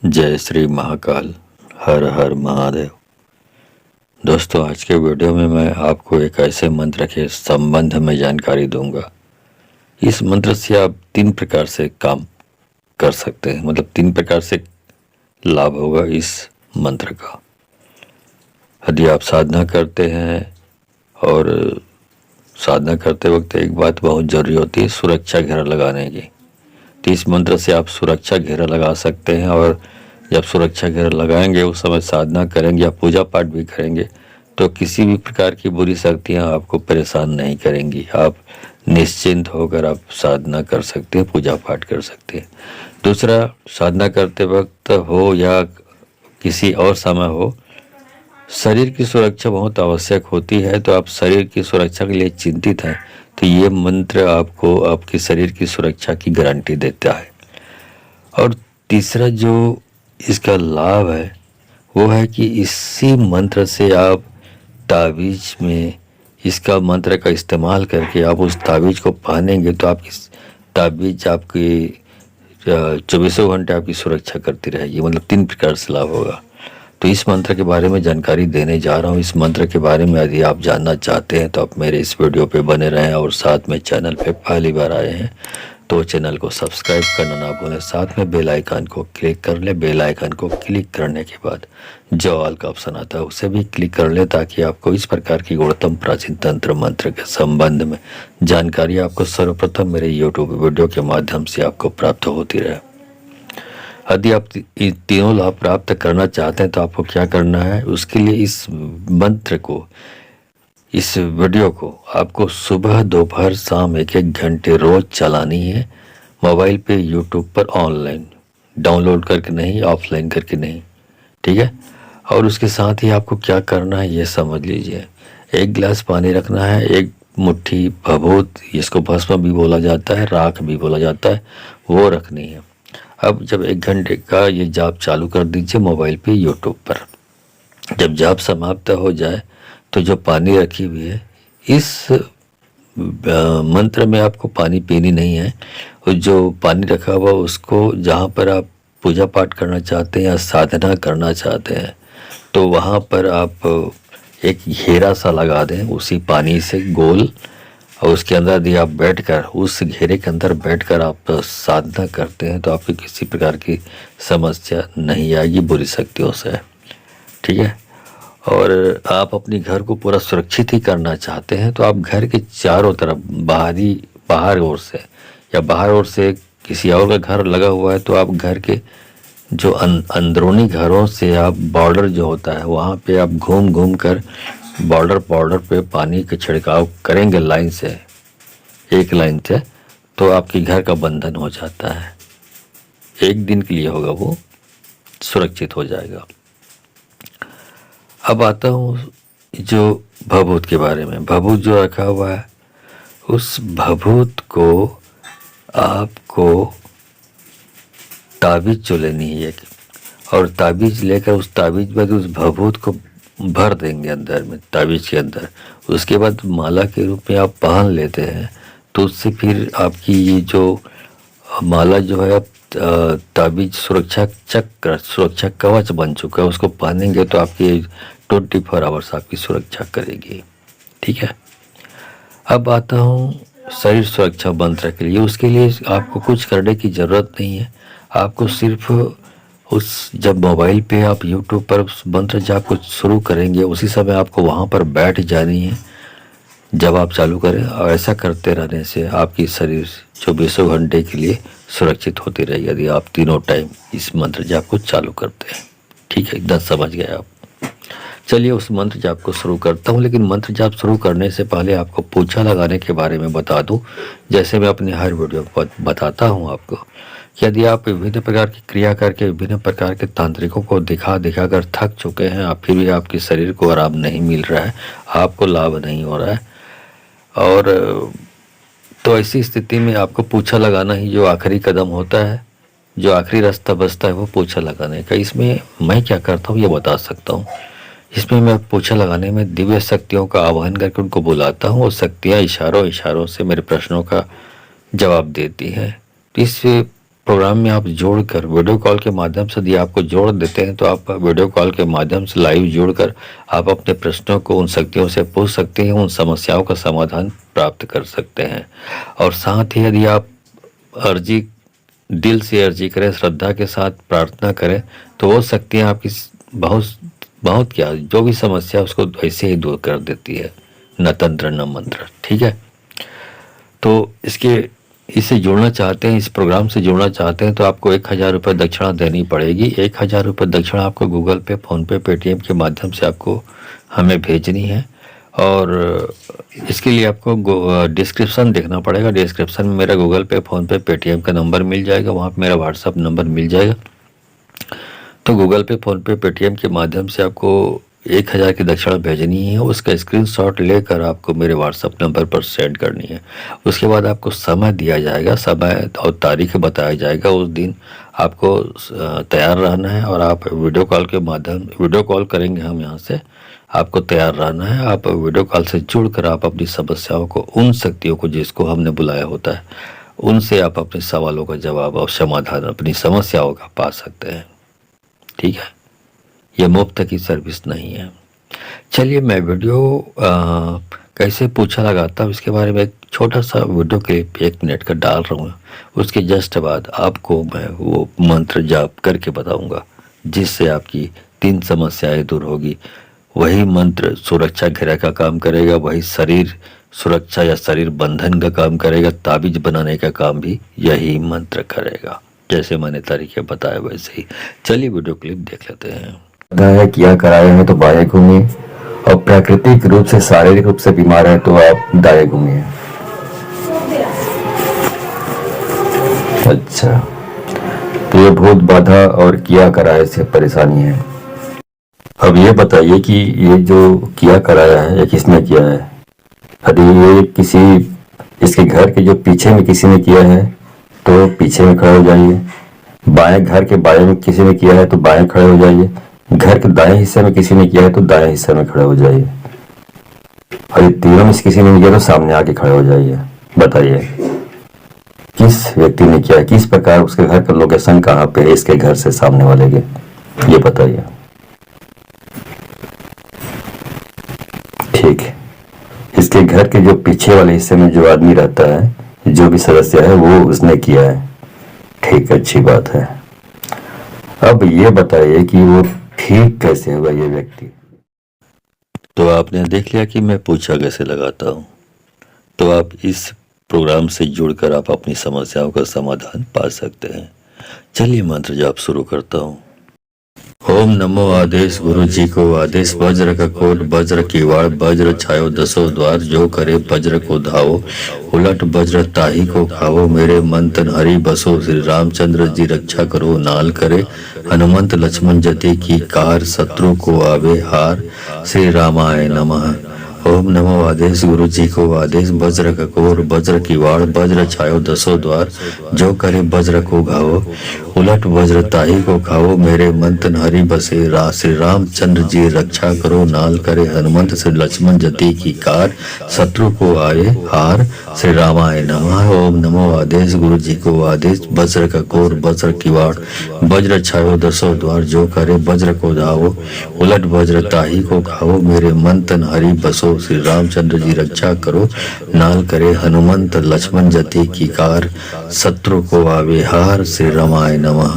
जय श्री महाकाल। हर हर महादेव। दोस्तों, आज के वीडियो में मैं आपको एक ऐसे मंत्र के संबंध में जानकारी दूंगा। इस मंत्र से आप 3 प्रकार से काम कर सकते हैं, मतलब 3 प्रकार से लाभ होगा इस मंत्र का। यदि आप साधना करते हैं, और साधना करते वक्त एक बात बहुत ज़रूरी होती है, सुरक्षा घेरा लगाने की। तो इस मंत्र से आप सुरक्षा घेरा लगा सकते हैं, और जब सुरक्षा घेरा लगाएंगे उस समय साधना करेंगे या पूजा पाठ भी करेंगे तो किसी भी प्रकार की बुरी शक्तियां आपको परेशान नहीं करेंगी। आप निश्चिंत होकर आप साधना कर सकते हैं, पूजा पाठ कर सकते हैं। दूसरा, साधना करते वक्त हो या किसी और समय हो, शरीर की सुरक्षा बहुत आवश्यक होती है। तो आप शरीर की सुरक्षा के लिए चिंतित हैं तो ये मंत्र आपको आपके शरीर की सुरक्षा की गारंटी देता है। और तीसरा जो इसका लाभ है वो है कि इसी मंत्र से आप ताबीज में इसका मंत्र का इस्तेमाल करके आप उस ताबीज को पहनेंगे तो आपकी ताबीज आपकी 24 घंटे आपकी सुरक्षा करती रहेगी। मतलब 3 प्रकार से लाभ होगा। तो इस मंत्र के बारे में जानकारी देने जा रहा हूँ। इस मंत्र के बारे में यदि आप जानना चाहते हैं तो आप मेरे इस वीडियो पे बने रहें, और साथ में चैनल पे पहली बार आए हैं तो चैनल को सब्सक्राइब करना ना भूलें। साथ में बेल आइकन को क्लिक कर लें। बेल आइकन को क्लिक करने के बाद जो ऑल का ऑप्शन आता है उसे भी क्लिक कर लें, ताकि आपको इस प्रकार की गुणतम प्राचीन तंत्र मंत्र के संबंध में जानकारी आपको सर्वप्रथम मेरे यूट्यूब वीडियो के माध्यम से आपको प्राप्त होती रहे। यदि आप इन तीनों लाभ प्राप्त करना चाहते हैं तो आपको क्या करना है, उसके लिए इस मंत्र को, इस वीडियो को आपको सुबह दोपहर शाम 1-1 घंटे रोज चलानी है। मोबाइल पे यूट्यूब पर ऑनलाइन डाउनलोड करके नहीं, ऑफलाइन करके नहीं, ठीक है। और उसके साथ ही आपको क्या करना है ये समझ लीजिए। 1 गिलास पानी रखना है, 1 मुट्ठी भभूत, इसको भस्म भी बोला जाता है, राख भी बोला जाता है, वो रखनी है। अब जब 1 घंटे का ये जाप चालू कर दीजिए मोबाइल पे यूट्यूब पर। जब जाप समाप्त हो जाए तो जो पानी रखी हुई है, इस मंत्र में आपको पानी पीनी नहीं है। और जो पानी रखा हुआ उसको जहाँ पर आप पूजा पाठ करना चाहते हैं या साधना करना चाहते हैं तो वहाँ पर आप एक घेरा सा लगा दें उसी पानी से गोल, और उसके अंदर यदि आप बैठकर, उस घेरे के अंदर बैठकर आप साधना करते हैं तो आपको किसी प्रकार की समस्या नहीं आएगी बुरी शक्तियों से, ठीक है। और आप अपने घर को पूरा सुरक्षित ही करना चाहते हैं तो आप घर के चारों तरफ बाहर ओर से या बाहर ओर से किसी और का घर लगा हुआ है तो आप घर के जो अंदरूनी घरों से आप बॉर्डर जो होता है वहाँ पे आप घूम घूम कर बॉर्डर पे पानी का छिड़काव करेंगे लाइन से, एक लाइन से, तो आपके घर का बंधन हो जाता है। 1 दिन के लिए होगा, वो सुरक्षित हो जाएगा। अब आता हूँ जो भभूत के बारे में। भभूत जो रखा हुआ है उस भभूत को आपको ताबीज जो लेनी है, और ताबीज लेकर उस ताबीज में उस भभूत को भर देंगे अंदर में, ताबीज के अंदर। उसके बाद माला के रूप में आप पहन लेते हैं तो उससे फिर आपकी ये जो माला जो है ताबीज सुरक्षा चक्र, सुरक्षा कवच बन चुका है। उसको पहनेंगे तो आपकी 24 आवर्स आपकी सुरक्षा करेगी, ठीक है। अब आता हूँ शरीर सुरक्षा मंत्र के लिए। उसके लिए आपको कुछ करने की ज़रूरत नहीं है। आपको सिर्फ उस जब मोबाइल पे आप यूट्यूब पर उस मंत्र जाप को शुरू करेंगे उसी समय आपको वहाँ पर बैठ जानी है जब आप चालू करें, और ऐसा करते रहने से आपकी शरीर 24 घंटे के लिए सुरक्षित होती रहेगी यदि आप तीनों टाइम इस मंत्र जाप को चालू करते हैं, ठीक है। इतना समझ गए आप। चलिए उस मंत्र जाप को शुरू करता हूँ, लेकिन मंत्र जाप शुरू करने से पहले आपको पोछा लगाने के बारे में बता दूँ। जैसे मैं अपने हर वीडियो पर बताता हूँ आपको कि यदि आप विभिन्न प्रकार की क्रिया करके विभिन्न प्रकार के तांत्रिकों को दिखा कर थक चुके हैं, आप फिर भी आपके शरीर को आराम नहीं मिल रहा है, आपको लाभ नहीं हो रहा है, और तो ऐसी स्थिति में आपको पोछा लगाना ही जो आखिरी कदम होता है, जो आखिरी रास्ता बचता है वो पोछा लगाने का। इसमें मैं क्या करता हूँ ये बता सकता हूँ। इसमें मैं पोछा लगाने में दिव्य शक्तियों का आह्वान करके उनको बुलाता हूँ, और शक्तियाँ इशारों से मेरे प्रश्नों का जवाब देती हैं। तो इस प्रोग्राम में आप जोड़कर वीडियो कॉल के माध्यम से यदि आपको जोड़ देते हैं तो आप वीडियो कॉल के माध्यम से लाइव जुड़कर आप अपने प्रश्नों को उन शक्तियों से पूछ सकते हैं, उन समस्याओं का समाधान प्राप्त कर सकते हैं। और साथ ही यदि आप अर्जी दिल से अर्जी करें, श्रद्धा के साथ प्रार्थना करें, तो वो शक्तियाँ आपकी बहुत बहुत क्या जो भी समस्या है उसको ऐसे ही दूर कर देती है। न तंत्र न मंत्र। ठीक है, तो इससे जुड़ना चाहते हैं, इस प्रोग्राम से जुड़ना चाहते हैं तो आपको 1000 रुपये दक्षिणा देनी पड़ेगी। 1000 रुपये दक्षिणा आपको गूगल पे, फ़ोनपे, पेटीएम के माध्यम से आपको हमें भेजनी है। और इसके लिए आपको डिस्क्रिप्शन देखना पड़ेगा। डिस्क्रिप्शन में मेरा गूगल पे, फ़ोनपे, पेटीएम का नंबर मिल जाएगा, वहाँ पर मेरा व्हाट्सअप नंबर मिल जाएगा। तो गूगल पे, फ़ोनपे, पेटीएम के माध्यम से आपको 1000 की दक्षिणा भेजनी है। उसका स्क्रीनशॉट लेकर आपको मेरे व्हाट्सअप नंबर पर सेंड करनी है। उसके बाद आपको समय दिया जाएगा, समय और तारीख बताया जाएगा। उस दिन आपको तैयार रहना है और आप वीडियो कॉल करेंगे हम यहाँ से, आपको तैयार रहना है। आप वीडियो कॉल से जुड़कर आप अपनी समस्याओं को, उन शक्तियों को जिसको हमने बुलाया होता है, उनसे आप अपने सवालों का जवाब और समाधान अपनी समस्याओं का पा सकते हैं। ठीक है, यह मुफ्त की सर्विस नहीं है। चलिए, मैं वीडियो कैसे पूछा लगाता हूँ इसके बारे में एक छोटा सा वीडियो क्लिप 1 मिनट का डाल रहा हूँ। उसके जस्ट बाद आपको मैं वो मंत्र जाप करके बताऊंगा जिससे आपकी 3 समस्याएं दूर होगी। वही मंत्र सुरक्षा घेरा का काम करेगा, वही शरीर सुरक्षा या शरीर बंधन का काम करेगा, ताबीज बनाने का काम भी यही मंत्र करेगा। जैसे मैंने तरीके बताए वैसे ही। चलिए वीडियो क्लिप देख लेते हैं। है किया कराए हैं तो बाएं घूमिए, और प्राकृतिक रूप से शारीरिक रूप से बीमार है तो आप दाएं घूमिए। अच्छा, तो ये भूत बाधा और किया कराए से परेशानी है। अब ये बताइए कि ये जो किया कराया है ये किसने किया है? यदि ये इसके घर के जो पीछे में किसी ने किया है तो पीछे में खड़े हो जाइए। बाएं घर के बाएं में किसी ने किया है तो बाएं खड़े हो जाइए। घर के दाएं हिस्से में किसी ने किया है तो दाएं हिस्से में खड़े हो जाइए। और ये तीनों में किसी ने नहीं किया तो सामने आके खड़े हो जाइए। बताइए किस व्यक्ति ने किया है, किस प्रकार, उसके घर का लोकेशन कहाँ पे है, इसके घर से सामने वाले के, ये बताइए। ठीक है, इसके घर के जो पीछे वाले हिस्से में जो आदमी रहता है, जो भी सदस्य है, वो उसने किया है। ठीक, अच्छी बात है। अब ये बताइए कि वो ठीक कैसे हुआ ये व्यक्ति? तो आपने देख लिया कि मैं पूछा कैसे लगाता हूँ। तो आप इस प्रोग्राम से जुड़कर आप अपनी समस्याओं का समाधान पा सकते हैं। चलिए मंत्र जाप शुरू करता हूँ। ओम नमो आदेश गुरु जी को आदेश, वज्र का कोट वज्र की वाड़, वज्र छायो 10 द्वार, जो करे वज्र को धावो, उलट वज्र ताही को खाओ, मेरे मंतन हरि बसो, श्री रामचंद्र जी रक्षा करो, नाल करे हनुमंत लक्ष्मण जति की कार, शत्रु को आवे हार, श्री रामाय नमः। ओम नमो आदेश गुरु जी को आदेश, वज्र का कोर वज्र की वाड़, वज्र छायो 10 द्वार, जो करे वज्र को घावो, उलट वज्र ताही को खाओ, मेरे मंतन हरि बसे, श्री रामचंद्र जी रक्षा करो, नाल करे हनुमंत श्री लक्ष्मण जति की कार, शत्रु को आए हार, श्री रामाय नमः। ओम नमो आदेश गुरु जी को आदेश, वज्र का कोर वज्र की वाड़, वज्र छायो 10 द्वार, जो करे वज्र को धावो, उलट वज्र ताही को खाओ, मेरे मंतन हरि बसो, श्री रामचंद्र जी रक्षा करो, नाल करे हनुमंत लक्ष्मण जति की कार, शत्रु को आवे हार, श्री रामाय नमः।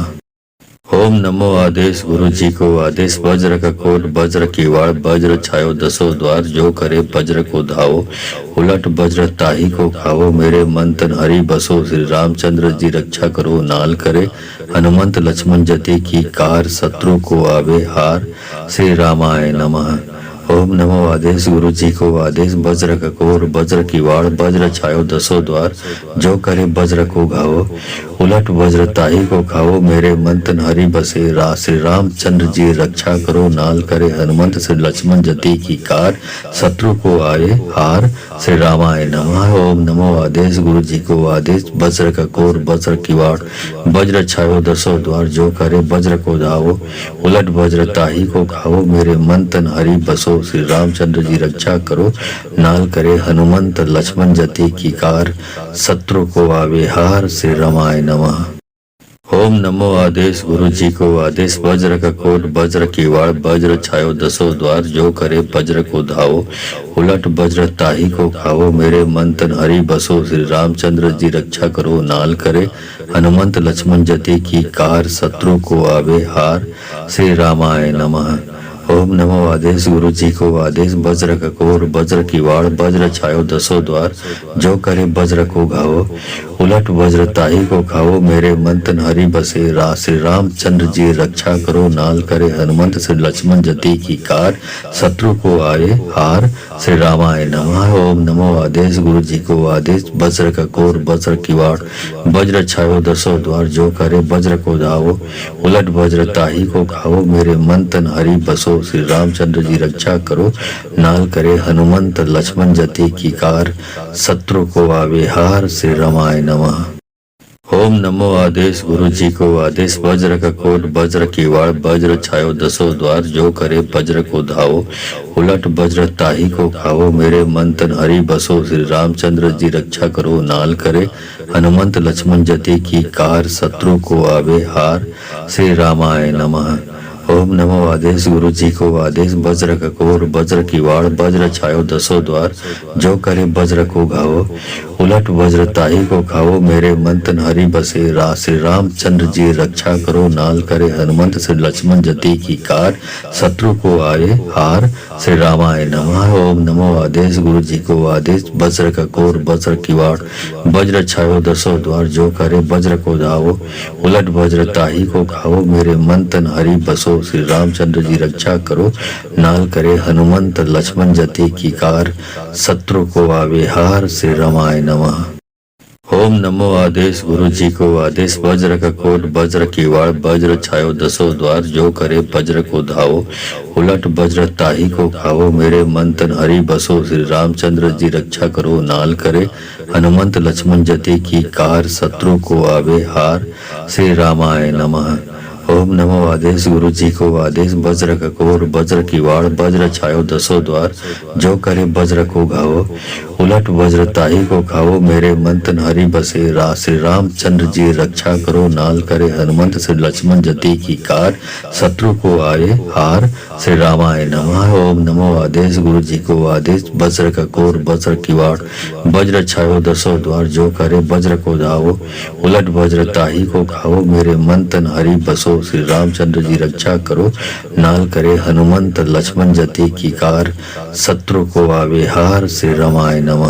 ओम नमो आदेश गुरु जी को आदेश, वज्र का कोट वज्र की वाड़, वज्र छायो 10 द्वार, जो करे वज्र को धावो, उलट वज्र ताही को खाओ, मेरे मंतन हरि बसो, श्री रामचंद्र जी रक्षा करो, नाल करे हनुमंत लक्ष्मण जति की कार, शत्रु को आवे हार, श्री रामाय नमः। ओम नमो आदेश गुरु जी को आदेश, वज्र का कोर वज्र की वाड़, वज्र छायो 10 द्वार, जो करे वज्र को घावो, उलट वज्र ताही को खाओ, मेरे मंतन हरि बसे, श्री रामचंद्र जी रक्षा करो, नाल करे हनुमंत श्री लक्ष्मण जति की कार, शत्रु को आए हार, श्री रामाय नमः। ओम नमो आदेश गुरु जी को आदेश, वज्र का कोर वज्र की वाड़, वज्र छायो 10 द्वार, जो करे वज्र को धावो, उलट वज्र ताही को खाओ, मेरे मंतन हरि बसो, श्री रामचंद्र जी रक्षा करो, नाल करे हनुमंत लक्ष्मण जति की कार, शत्रु को आवे हार, श्री रामाय नमः। ओम नमो आदेश गुरु जी को आदेश वज्र का कोट वज्र की वाड़ वज्र छायो दसों द्वार जो करे वज्र को धावो उलट वज्र ताही को खाओ मेरे मन तन हरि बसो श्री रामचंद्र जी रक्षा करो नाल करे हनुमंत लक्ष्मण जति की कार शत्रु को आवे हार श्री रामाय नमः। ओम नमो आदेश गुरु जी को आदेश वज्र का कोर वज्र की वाड़ वज्र छायो दसों द्वार जो करे वज्र को घावो उलट वज्र ताही को खाओ मेरे मंतन हरि बसे श्री रामचंद्र जी रक्षा करो नाल करे हनुमंत श्री लक्ष्मण जति की कार शत्रु को आए हार श्री रामाय नमः। ओम नमो आदेश गुरु जी को आदेश वज्र का कोर वज्र की वाड़ वज्र छायो दसों द्वार जो करे वज्र को धावो उलट वज्र ताही को खाओ मेरे मंतन हरि बसो श्री रामचंद्र जी रक्षा करो नाल करे हनुमंत लक्ष्मण जति की कार शत्रु को आवे हार श्री रामाय नमः। ओम नमो आदेश गुरु जी को आदेश वज्र का कोट वज्र की वाड़ वज्र छायो दसों द्वार जो करे वज्र को धावो उलट वज्र ताही को खाओ मेरे मन तन हरि बसो श्री रामचंद्र जी रक्षा करो नाल करे हनुमंत लक्ष्मण जति की कार शत्रु को आवे हार श्री रामाय नमः। ओम नमो आदेश गुरु जी को आदेश वज्र का कोर वज्र की वाड़ वज्र छायो दसों द्वार जो करे वज्र को घावो उलट वज्र ताही को खाओ मेरे मंतन हरि बसे श्री रामचंद्र जी रक्षा करो नाल करे हनुमंत श्री लक्ष्मण जति की कार शत्रु को आए हार श्री रामाय नमः। ओम नमो आदेश गुरु जी को आदेश वज्र का कोर वज्र की वाड़ वज्र छायो दसों द्वार जो करे वज्र को धावो उलट वज्र ताही को खाओ मेरे मंतन हरि बसो श्री रामचंद्र जी रक्षा करो नाल करे हनुमंत लक्ष्मण जति की कार शत्रु को आवे हार श्री रामाय नमः। ओम नमो आदेश गुरु जी को आदेश वज्र का कोट वज्र की वाड़ वज्र छायो दसों द्वार जो करे वज्र को धावो उलट वज्र ताही को खाओ मेरे मन तन हरि बसो श्री रामचंद्र जी रक्षा करो नाल करे हनुमंत लक्ष्मण जति की कार शत्रु को आवे हार श्री रामाय नमः। ओम नमो आदेश गुरु जी को आदेश वज्र का कोर वज्र की वाड़ वज्र छायो दसों द्वार जो करे वज्र को घावो उलट वज्र ताही को खाओ मेरे मंतन हरि बसे श्री रामचंद्र जी रक्षा करो नाल करे हनुमंत श्री लक्ष्मण जति की कार शत्रु को आए हार श्री रामाय नमः। ओम नमो आदेश गुरु जी को आदेश वज्र का कोर वज्र की वाड़ वज्र छायो दसों द्वार जो करे वज्र को धावो उलट वज्र ताही को खाओ मेरे मंतन हरि बसो श्री रामचंद्र जी रक्षा करो नाल करे हनुमंत लक्ष्मण जति की कार शत्रु को आवे हार श्री रामाय नमः।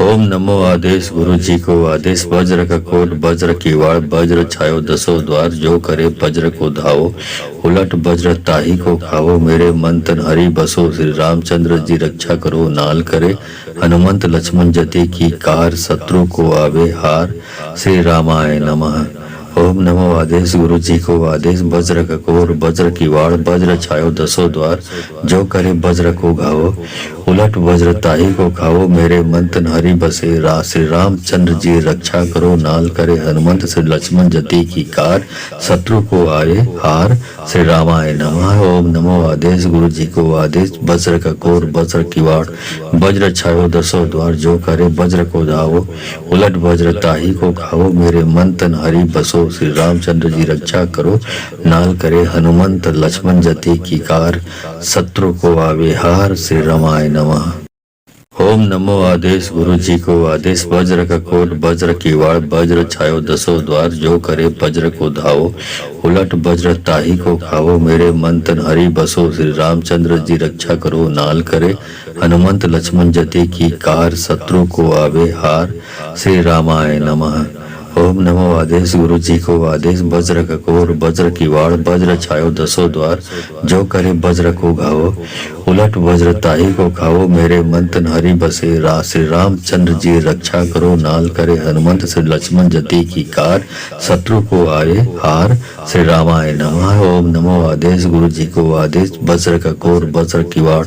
ओम नमो आदेश गुरु जी को आदेश वज्र का कोट वज्र की वाड़ वज्र छायो दसों द्वार जो करे वज्र को धावो उलट वज्र ताही को खाओ मेरे मंतन हरि बसो श्री रामचंद्र जी रक्षा करो नाल करे हनुमंत लक्ष्मण जति की कार शत्रु को आवे हार श्री रामाय नमः। ओम नमो आदेश गुरु जी को आदेश वज्र का कोर वज्र की वाड़ वज्र छायो दसों द्वार जो करे वज्र को घावो उलट वज्र ताही को खाओ मेरे मंतन हरि बसे श्री रामचंद्र जी रक्षा करो नाल करे हनुमंत श्री लक्ष्मण जति की कार शत्रु को आए हार श्री रामाय नमः। ओम नमो आदेश गुरु जी को आदेश वज्र का कोर वज्र की वाड़ वज्र छायो दसों द्वार जो करे वज्र को धावो उलट वज्र ताही को खाओ मेरे मंतन हरि बसो श्री रामचंद्र जी रक्षा करो नाल करे हनुमंत लक्ष्मण जति की कार शत्रु को आवे हार श्री रामाय नमः। ओम नमो आदेश गुरु जी को आदेश वज्र का कोट वज्र की वाड़ वज्र छायो दसों द्वार जो करे वज्र को धावो उलट वज्र ताही को खाओ मेरे मंतन हरि बसो श्री रामचंद्र जी रक्षा करो नाल करे हनुमंत लक्ष्मण जति की कार शत्रु को आवे हार श्री रामाय नमः। ओम नमो आदेश गुरु जी को आदेश वज्र का कोर वज्र की वाड़ वज्र छायो दसों द्वार जो करे वज्र को घावो उलट वज्र ताही को खाओ मेरे मंतन हरि बसे श्री रामचंद्र जी रक्षा करो नाल करे हनुमंत श्री लक्ष्मण जति की कार शत्रु को आए हार श्री रामाय नमः। ओम नमो आदेश गुरु जी को आदेश वज्र का कोर वज्र की वाड़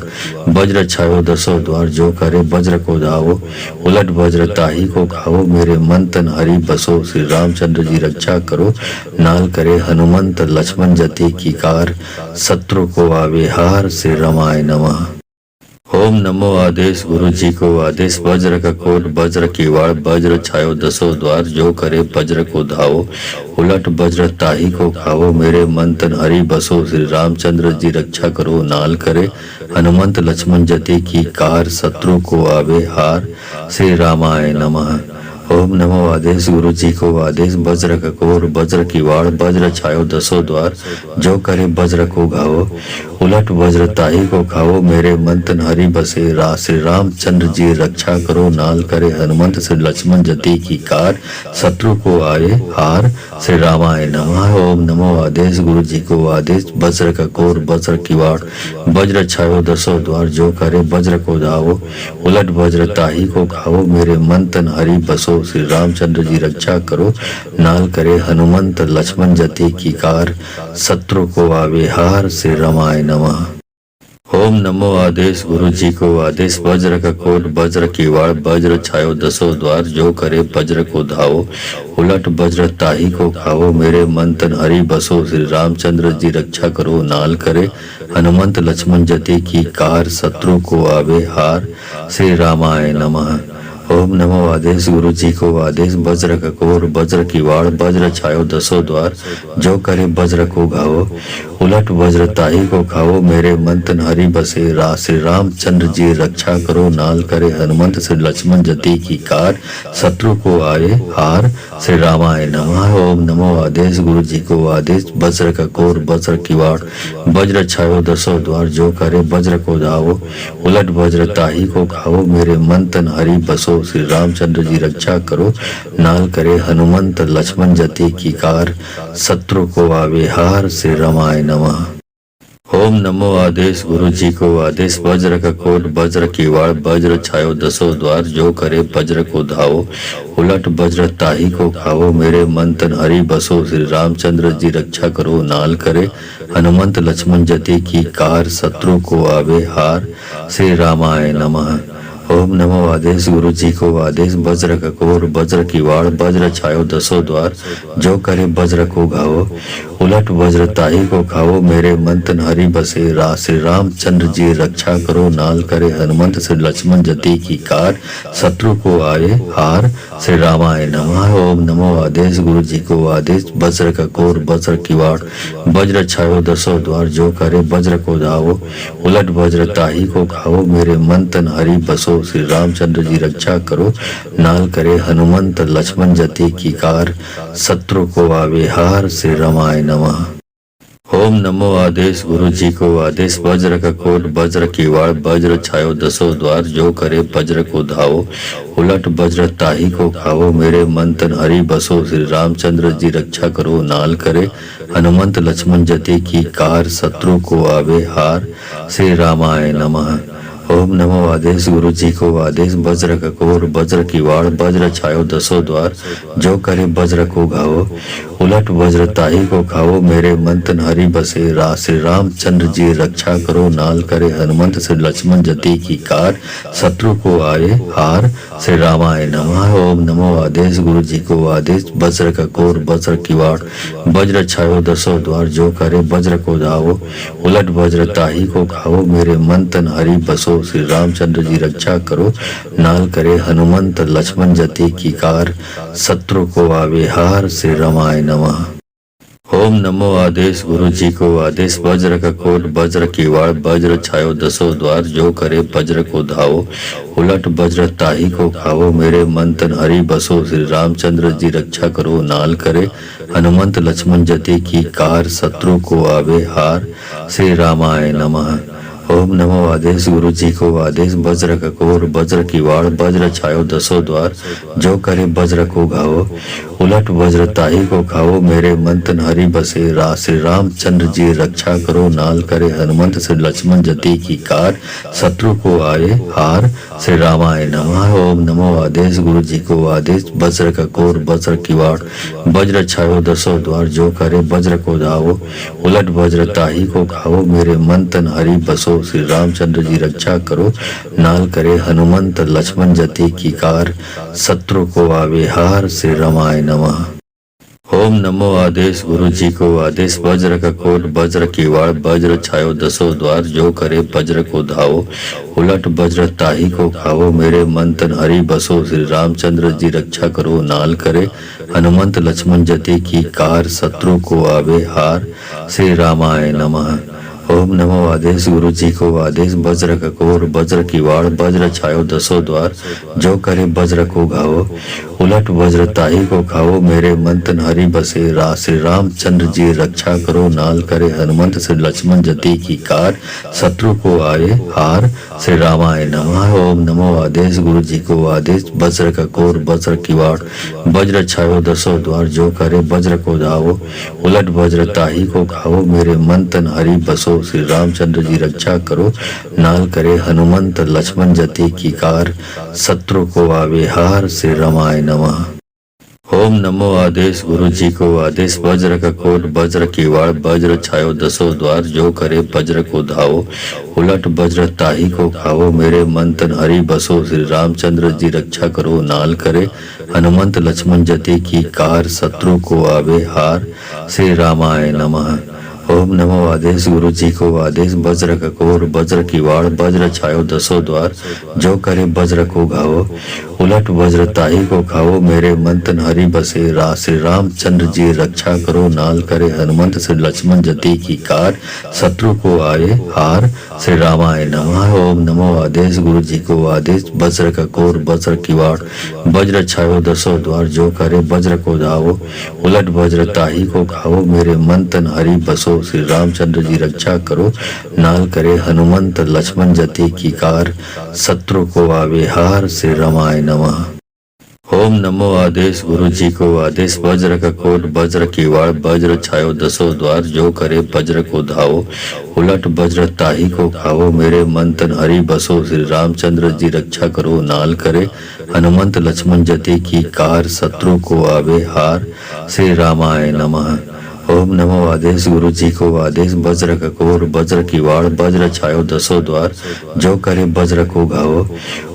वज्र छायो दसों द्वार जो करे वज्र को धावो उलट वज्र ताही को खाओ मेरे मंतन हरि बसो श्री रामचंद्र जी रक्षा करो नाल करे हनुमंत लक्ष्मण जति की कार शत्रु को आवे हार श्री रामाय नमः। ओम नमो आदेश गुरु जी को आदेश वज्र का कोट वज्र की वाड़ वज्र छायो दसों द्वार जो करे वज्र को धावो उलट वज्र ताही को खाओ मेरे मन तन हरि बसो श्री रामचंद्र जी रक्षा करो नाल करे हनुमंत लक्ष्मण जति की कार शत्रु को आवे हार श्री रामाय नमः। ओम नमो आदेश गुरु जी को आदेश वज्र का कोर वज्र की वाड़ वज्र छायो दसों द्वार जो करे वज्र को घावो उलट वज्र ताही को खाओ मेरे मन तन हरि बसे श्री रामचंद्र जी रक्षा करो नाल करे हनुमंत श्री लक्ष्मण जति की कार शत्रु को आए हार श्री रामाय नमः। ओम नमो आदेश गुरु जी को आदेश वज्र का कोर वज्र की वाड़ वज्र छायो दसों द्वार जो करे वज्र को धावो उलट वज्र ताही को खाओ मेरे मन तन हरि बसो श्री रामचंद्र जी रक्षा करो नाल करे हनुमंत लक्ष्मण जति की कार शत्रु को आवे हार श्री रामाय नमः। ओम नमो आदेश गुरु जी को आदेश वज्र का कोट वज्र की वाड़ वज्र छायो दसों द्वार जो करे वज्र को धावो उलट वज्र ताही को खाओ मेरे मन तन हरि बसो श्री रामचंद्र जी रक्षा करो नाल करे हनुमंत लक्ष्मण जति की कार शत्रु को आवे हार श्री रामाय नमः। ओम नमो आदेश गुरु जी को आदेश वज्र का कोर वज्र की वाड़ वज्र छायो दसों द्वार जो करे वज्र को घावो उलट वज्र ताही को खाओ मेरे मन तन हरि बसे श्री रामचंद्र जी रक्षा करो नाल करे हनुमंत श्री लक्ष्मण जति की कार शत्रु को आए हार श्री रामाय नमः। ओम नमो आदेश गुरु जी को आदेश वज्र का कोर वज्र की वाड़ वज्र छायो दसों द्वार जो करे वज्र को धावो उलट वज्र ताही को खाओ मेरे मन तन हरि बसो श्री रामचंद्र जी रक्षा करो नाल करे हनुमंत लक्ष्मण जति की कार शत्रु को आवे हार श्री रामाय नमः। ओम नमो आदेश गुरु जी को आदेश वज्र का कोट वज्र की वाड़ वज्र छायो दसों द्वार जो करे वज्र को धावो उलट वज्र ताही को खाओ मेरे मन तन हरि बसो श्री रामचंद्र जी रक्षा करो नाल करे हनुमंत लक्ष्मण जति की कार शत्रु को आवे हार श्री रामाय नमः। ओम नमो आदेश गुरु जी को आदेश वज्र का कोर वज्र की वाड़ वज्र छायो दसों द्वार जो करे वज्र को घावो उलट वज्र ताही को खाओ मेरे मन तन हरि बसे श्री रामचंद्र जी रक्षा करो नाल करे हनुमंत श्री लक्ष्मण जति की कार शत्रु को आए हार श्री रामाय नमः। ओम नमो आदेश गुरु जी को आदेश वज्र का कोर वज्र की वाड़ वज्र छायो दसों द्वार जो करे वज्र को धावो उलट वज्र ताही को खाओ मेरे मन तन हरि बसो श्री रामचंद्र जी रक्षा करो नाल करे हनुमंत लक्ष्मण जति की कार शत्रु को आवे हार श्री रामाय नमः। ओम नमो आदेश गुरु जी को आदेश वज्र का कोट वज्र की वाड़ वज्र छायो दसों द्वार जो करे वज्र को धावो उलट वज्र ताही को खाओ मेरे मन तन हरि बसो श्री रामचंद्र जी रक्षा करो नाल करे हनुमंत लक्ष्मण जति की कार शत्रु को आवे हार श्री रामाय नमः। ओम नमो आदेश गुरु जी को आदेश वज्र का कोर वज्र की वाड़ वज्र छायो दसों द्वार जो करे वज्र को घावो उलट वज्र ताही को खाओ मेरे मन तन हरि बसे श्री रामचंद्र जी रक्षा करो नाल करे हनुमंत श्री लक्ष्मण जति की कार शत्रु को आए हार श्री रामाय नमः। ओम नमो आदेश गुरु जी को आदेश वज्र का कोर वज्र की वाड़ वज्र छायो दसों द्वार जो करे वज्र को धावो उलट वज्र ताही को खाओ मेरे मन तन हरि बसो श्री रामचंद्र जी रक्षा करो नाल करे हनुमंत लक्ष्मण जति की कार शत्रु को आवे हार श्री रामाय नमः। ओम नमो आदेश गुरु जी को आदेश वज्र का कोट वज्र की वाड़ वज्र छायो दसों द्वार जो करे वज्र को धावो उलट वज्र ताही को खाओ मेरे मन तन हरि बसो श्री रामचंद्र जी रक्षा करो नाल करे हनुमंत लक्ष्मण जति की कार शत्रु को आवे हार श्री रामाय नमः। ओम नमो आदेश गुरु जी को आदेश वज्र का कोर वज्र की वाड़ वज्र छायो दसों द्वार जो करे वज्र को घावो उलट वज्र ताही को खाओ मेरे मन तन हरि बसे श्री रामचंद्र जी रक्षा करो नाल करे हनुमंत श्री लक्ष्मण जति की कार शत्रु को आए हार श्री रामाय नमः। ओम नमो आदेश गुरु जी को आदेश वज्र का कोर वज्र की वाड़ वज्र छायो दसों द्वार जो करे वज्र को धावो उलट वज्र ताही को खाओ मेरे मन तन हरि बसो श्री रामचंद्र जी रक्षा करो नाल करे हनुमंत लक्ष्मण जति की कार शत्रु को आवे हार श्री रामाय नमः। ओम ओम नमो आदेश गुरु जी को आदेश वज्र का कोट वज्र किवाड़ वज्र छायो दसों द्वार जो करे वज्र को धावो उलट वज्र ताही को खाओ मेरे मन तन हरि बसो श्री रामचंद्र जी रक्षा करो नाल करे हनुमंत लक्ष्मण जति की कार शत्रु को आवे हार श्री रामाय नमः। ओम नमो आदेश गुरु जी को आदेश वज्र का कोर वज्र किवाड़ वज्र छायो दसों द्वार जो करे वज्र को घावो उलट वज्र ताही को खाओ मेरे मन तन हरि बसे श्री रामचंद्र जी रक्षा करो नाल करे हनुमंत श्री लक्ष्मण जति की कार शत्रु को आए हार श्री रामाय नमः। ओम नमो आदेश गुरु जी को आदेश वज्र का कोर वज्र किवाड़ वज्र छायो दसों द्वार जो करे वज्र को धावो उलट वज्र ताही को खाओ मेरे मन तन हरि बसो श्री रामचंद्र जी रक्षा करो नाल करे हनुमंत लक्ष्मण जति की कार शत्रु को आवे हार श्री रामाय नमः। ओम नमो आदेश गुरु जी को आदेश वज्र का कोट वज्र किवाड़ वज्र छायो दसों द्वार जो करे वज्र को धावो उलट वज्र ताही को खाओ मेरे मन तन हरि बसो श्री रामचंद्र जी रक्षा करो नाल करे हनुमंत लक्ष्मण जति की कार शत्रु को आवे हार श्री रामाय नमः। ओम नमो आदेश गुरु जी को आदेश वज्र का कोर वज्र किवाड़ वज्र छायो दसों द्वार जो करे वज्र को घावो उलट वज्र ताही को खाओ मेरे मन तन हरि बसे श्री रामचंद्र जी रक्षा करो नाल करे हनुमंत श्री लक्ष्मण जति की कार शत्रु को आए हार श्री रामाय नमः। ओम नमो आदेश गुरु जी को आदेश वज्र का कोर वज्र किवाड़ वज्र छायो दसों द्वार जो करे वज्र को धावो उलट वज्र ताही को खाओ मेरे मन तन हरि बसो श्री रामचंद्र जी रक्षा करो नाल करे हनुमंत लक्ष्मण जति की कार शत्रु को आवे हार श्री रामाय नमः। ओम नमो आदेश गुरु जी को आदेश वज्र का कोट वज्र किवाड़ वज्र छायो दसों द्वार जो करे वज्र को धावो उलट वज्र ताही को खाओ मेरे मन तन हरि बसो श्री रामचंद्र जी रक्षा करो नाल करे हनुमंत लक्ष्मण जति की कार शत्रु को आवे हार श्री रामाय नमः। ओम नमो आदेश गुरु जी को आदेश वज्र का कोर वज्र किवाड़ वज्र छायो दसों द्वार जो करे वज्र को घावो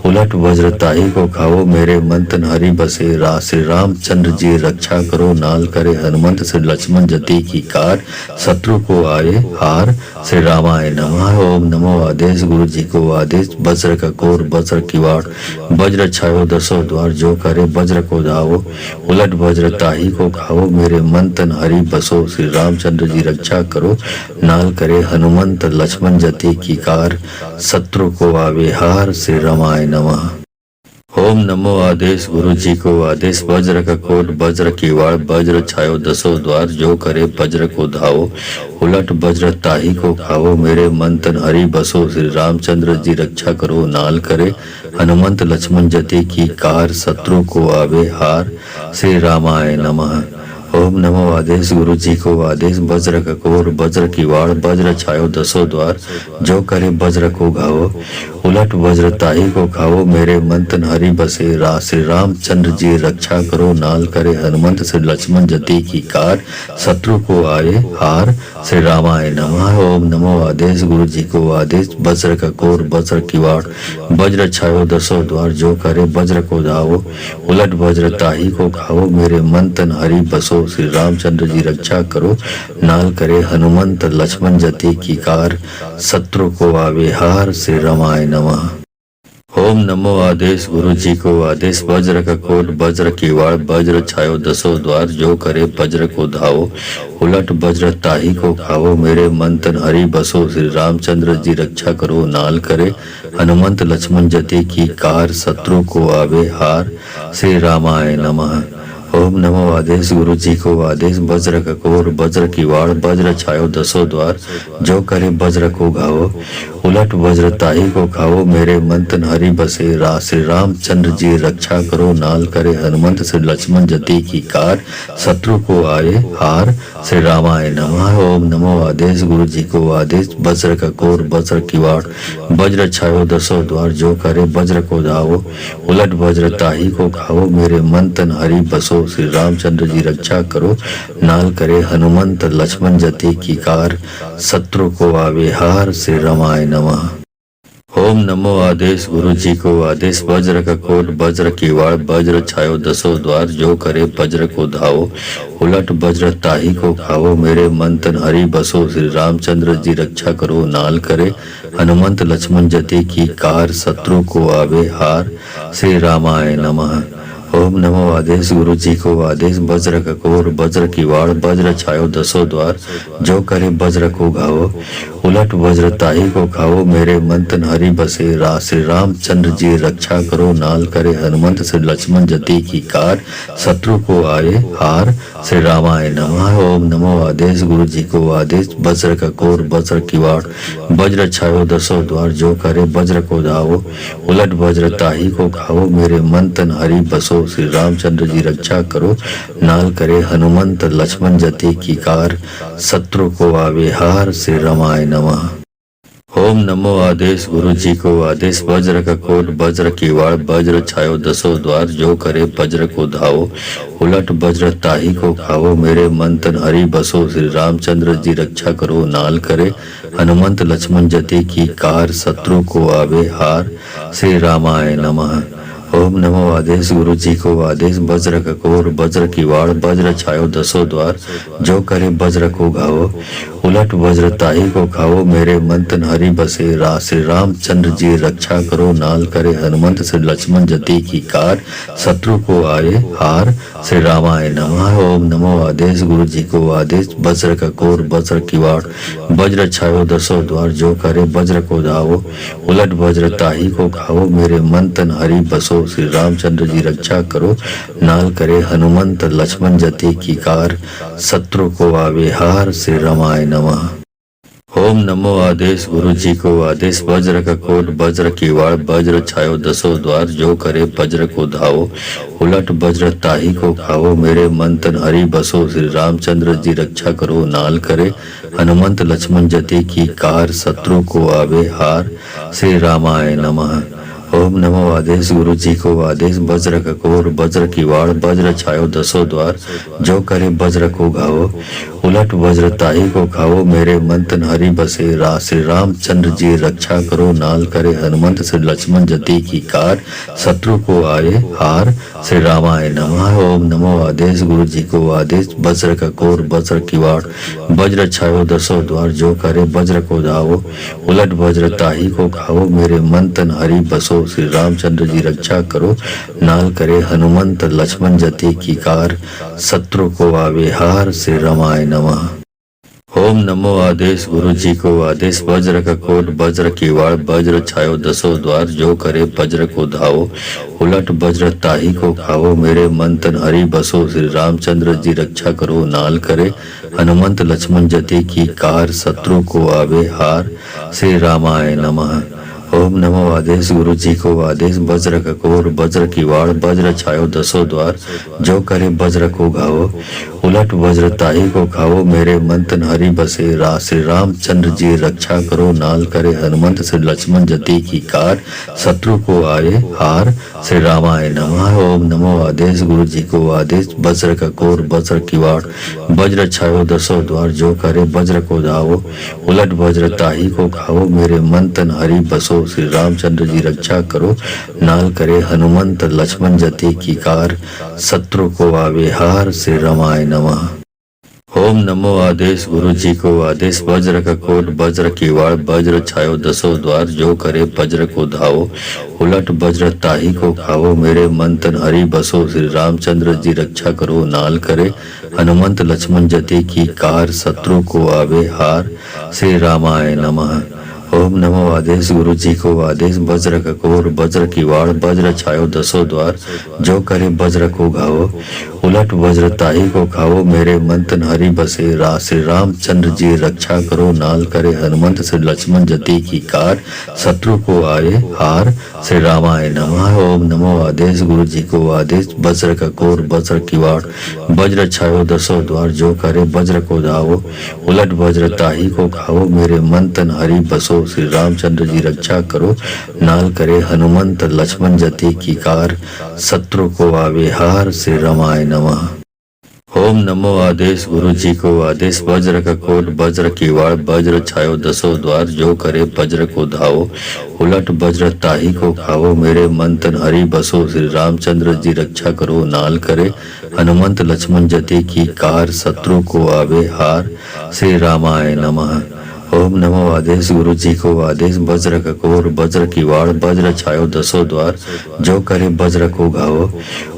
उलट वज्र ताही को खाओ मेरे मन तन हरि बसे श्री रामचंद्र जी रक्षा करो नाल करे हनुमंत श्री लक्ष्मण जति की कार शत्रु को आए हार श्री रामाय नमः। ओम नमो आदेश गुरु जी को आदेश वज्र का कोर वज्र किवाड़ वज्र छायो दसों द्वार जो करे वज्र को धावो उलट वज्र ताही को खाओ मेरे मन तन हरि बसो श्री रामचंद्र जी रक्षा करो नाल करे हनुमंत लक्ष्मण जति की कार शत्रु को आवे हार श्री रामाय नमः। ओम नमो आदेश गुरु जी को आदेश वज्र का कोट वज्र किवाड़ वज्र छायो दसों द्वार जो करे वज्र को धावो उलट वज्र ताही को खाओ मेरे मन तन हरि बसो श्री रामचंद्र जी रक्षा करो नाल करे हनुमंत लक्ष्मण जति की कार शत्रु को आवे हार श्री रामाय नमः। ओम नमो आदेश गुरु जी को आदेश वज्र का कोर वज्र किवाड़ वज्र छायो दसों द्वार जो करे वज्र को घावो उलट वज्र ताही को खाओ मेरे मन तन हरि बसे श्री रामचंद्र जी रक्षा करो नाल करे हनुमंत श्री लक्ष्मण जति की कार शत्रु को आए हार श्री रामाय नमः। ओम नमो आदेश गुरु जी को आदेश वज्र का कोर वज्र किवाड़ वज्र छायो दसों द्वार जो करे वज्र को धावो उलट वज्र ताही को खाओ मेरे मन तन हरि बसो श्री रामचंद्र जी रक्षा करो नाल करे हनुमंत लक्ष्मण जति की कार शत्रु को आवे हार श्री रामाय नमः। ओम नमो आदेश गुरु जी को आदेश वज्र का कोट वज्र किवाड़ वज्र छायो दसों द्वार जो करे वज्र को धावो उलट वज्र ताही को खाओ मेरे मन तन हरि बसो श्री रामचंद्र जी रक्षा करो नाल करे हनुमंत लक्ष्मण जति की कार शत्रु को आवे हार श्री रामाय नमः। ओम नमो आदेश गुरु जी को आदेश वज्र का कोर वज्र किवाड़ वज्र छायो दसों द्वार जो करे वज्र को घावो उलट वज्र ताही को खाओ मेरे मन तन हरि बसे श्री रामचंद्र जी रक्षा करो नाल करे हनुमंत श्री लक्ष्मण जति की कार शत्रु को आए हार श्री रामाय नमः। ओम नमो आदेश गुरु जी को आदेश वज्र का कोर वज्र किवाड़ वज्र छायो दसों द्वार जो करे वज्र को धावो उलट वज्र ताही को खाओ मेरे मन तन हरि बसो श्री रामचंद्र जी रक्षा करो नाल करे हनुमंत लक्ष्मण जति की कार शत्रु को आवे हार श्री रामाय नमः। ओम नमो आदेश गुरु जी को आदेश वज्र का कोट वज्र किवाड़ वज्र छायो दसों द्वार जो करे वज्र को धावो उलट वज्र ताही को खाओ मेरे मंतन हरि बसो श्री रामचंद्र जी रक्षा करो नाल करे हनुमंत लक्ष्मण जति की कार शत्रु को आवे हार श्री रामाय नमः। ओम नमो आदेश गुरु जी को आदेश वज्र का कोर वज्र किवाड़ वज्र छायो दसों द्वार जो करे वज्र को घावो उलट वज्र ताही को खाओ मेरे मंतन हरि बसे श्री रामचंद्र जी रक्षा करो नाल करे हनुमंत श्री लक्ष्मण जति की कार शत्रु को आए हार श्री रामाय नमः। ओम नमो आदेश गुरु जी को आदेश वज्र का कोर वज्र किवाड़ वज्र छायो दसों द्वार जो करे वज्र को धावो उलट वज्र ताही को खाओ मेरे मंतन हरि बसो श्री रामचंद्र जी रक्षा करो नाल करे हनुमंत लक्ष्मण जति की कार शत्रु को आवे हार श्री रामाय नमः। ओम नमो आदेश गुरु जी को आदेश वज्र का कोट वज्र किवाड़ वज्र छायो दसों द्वार जो करे वज्र को धावो उलट वज्र ताही को खाओ मेरे मंतन हरि बसो श्री रामचंद्र जी रक्षा करो नाल करे हनुमंत लक्ष्मण जति की कार शत्रु को आवे हार श्री रामाय नमः। ओम नमो आदेश गुरु जी को आदेश वज्र का कोर वज्र किवाड़ वज्र छायो दसों द्वार जो करे वज्र को घावो उलट वज्र ताही को खाओ मेरे मंतन हरि बसे श्री रामचंद्र जी रक्षा करो नाल करे हनुमंत श्री लक्ष्मण जति की कार शत्रु को आए हार श्री रामाय नमः। ओम नमो आदेश गुरु जी को आदेश वज्र का कोर वज्र किवाड़ वज्र छायो दसों द्वार जो करे वज्र को धावो उलट वज्र ताही को खाओ मेरे मंतन हरि बसो श्री रामचंद्र जी रक्षा करो नाल करे हनुमंत लक्ष्मण जति की कार शत्रु को आवे हार श्री रामाय नमः। ओम नमो आदेश गुरु जी को आदेश वज्र का कोट वज्र किवाड़ वज्र छायो दसों द्वार जो करे वज्र को धावो उलट वज्र ताही को खाओ मेरे मंतन हरि बसो श्री रामचंद्र जी रक्षा करो नाल करे हनुमंत लक्ष्मण जति की कार शत्रु को आवे हार श्री रामाय नमः। ओम नमो आदेश गुरु जी को आदेश वज्र का कोर वज्र किवाड़ वज्र छायो दसों द्वार जो करे वज्र को घावो उलट वज्र ताही को खाओ मेरे मंतन हरि बसे श्री रामचंद्र जी रक्षा करो नाल करे हनुमंत श्री लक्ष्मण जति की कार शत्रु को आए हार श्री रामाय नमः। ओम नमो आदेश गुरु जी को आदेश वज्र का कोर वज्र किवाड़ वज्र छायो दसों द्वार जो करे वज्र को धावो उलट वज्र ताही को खाओ मेरे मंतन हरि बसो श्री रामचंद्र जी रक्षा करो नाल करे हनुमंत लक्ष्मण जति की कार शत्रु को आवे हार श्री रामाय नमः। ओम नमो आदेश गुरु जी को आदेश वज्र का कोट वज्र किवाड़ वज्र छायो दसों द्वार जो करे वज्र को धावो उलट वज्र ताही को खाओ मेरे मंतन हरि बसो श्री रामचंद्र जी रक्षा करो नाल करे हनुमंत लक्ष्मण जति की कार शत्रु को आवे हार श्री रामाय नमः। ओम नमो आदेश गुरु जी को आदेश वज्र का कोर वज्र किवाड़ वज्र छायो दसों द्वार जो करे वज्र को घावो उलट वज्र ताही को खाओ मेरे मंतन हरि बसे श्री रामचंद्र जी रक्षा करो नाल करे हनुमंत श्री लक्ष्मण जति की कार शत्रु को आए हार श्री रामाय नमः। ओम नमो आदेश गुरु जी को आदेश वज्र का कोर वज्र किवाड़ वज्र छायो दसों द्वार जो करे वज्र को धावो उलट वज्र ताही को खाओ मेरे मंतन हरि बसो श्री रामचंद्र जी रक्षा करो नाल करे हनुमंत लक्ष्मण जति की कार शत्रु को आवे हार श्री रामाय नमः। ओम नमो आदेश गुरु जी को आदेश वज्र का कोट वज्र किवाड़ वज्र छायो दसों द्वार जो करे वज्र को धावो उलट वज्र ताही को खाओ मेरे मंतन हरि बसो श्री रामचंद्र जी रक्षा करो नाल करे हनुमंत लक्ष्मण जति की कार शत्रु को आवे हार श्री रामाय नमः। ओम नमो आदेश गुरु जी को आदेश वज्र का कोर वज्र किवाड़ वज्र छायो दसों द्वार जो करे वज्र को घावो उलट वज्र ताही को खाओ मेरे मंतन हरि बसे श्री रामचंद्र जी रक्षा करो नाल करे हनुमंत श्री लक्ष्मण जति की कार शत्रु को आए हार श्री रामाय नमः। ओम नमो आदेश गुरु जी को आदेश वज्र का कोर वज्र किवाड़ वज्र छायो दसों द्वार जो करे वज्र को धावो उलट वज्र ताही को खाओ मेरे मंतन हरि बसो श्री रामचंद्र जी रक्षा करो नाल करे हनुमंत लक्ष्मण जति की कार शत्रु को आवे हार श्री रामाय नमः। ओम नमो आदेश गुरु जी को आदेश वज्र का कोट वज्र की वाड़ वज्र छायो दसों द्वार जो करे वज्र को धावो उलट वज्र ताही को खाओ मेरे मंथन हरि बसो श्री रामचंद्र जी रक्षा करो नाल करे हनुमंत लक्ष्मण जति की कार शत्रु को आवे हार श्री रामाय नमः। ओम नमो आदेश गुरु जी को आदेश वज्र का कोर वज्र की वाड़ वज्र छायो दसों द्वार जो करे वज्र को घावो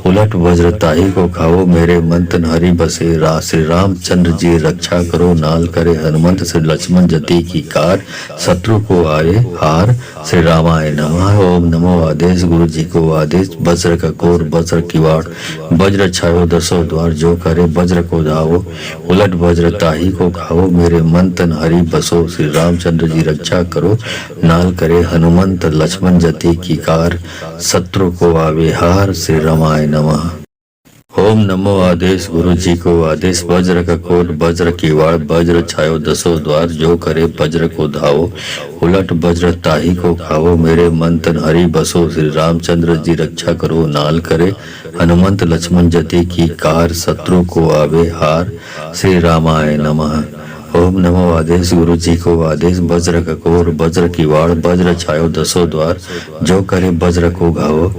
उलट वज्र ताही को खाओ मेरे मंथन हरि बसे श्री रामचंद्र जी रक्षा करो नाल करे हनुमंत श्री लक्ष्मण जति की कार शत्रु को आए हार श्री रामाय नमः। ओम नमो आदेश गुरु जी को आदेश वज्र का कोर वज्र की वाड़ वज्र छायो दसों द्वार जो करे वज्र को धावो उलट वज्र ताही को खाओ मेरे मंथन हरि बसो श्री रामचंद्र जी रक्षा करो नाल करे हनुमंत लक्ष्मण जति की कार शत्रु को आवे हार श्री रामाय नमः। ओम नमो आदेश गुरु जी को आदेश वज्र का कोट वज्र की वाड़ वज्र छायो दसों द्वार जो करे वज्र को धावो उलट वज्र ताही को खाओ मेरे मंथन हरि बसो श्री रामचंद्र जी रक्षा करो नाल करे हनुमंत लक्ष्मण जति की कार शत्रु को आवे हार श्री रामाय नमः। ओम नमो आदेश गुरु जी को आदेश वज्र का कोर वज्र की वाड़ वज्र छायो दसों द्वार जो करे वज्र को घावो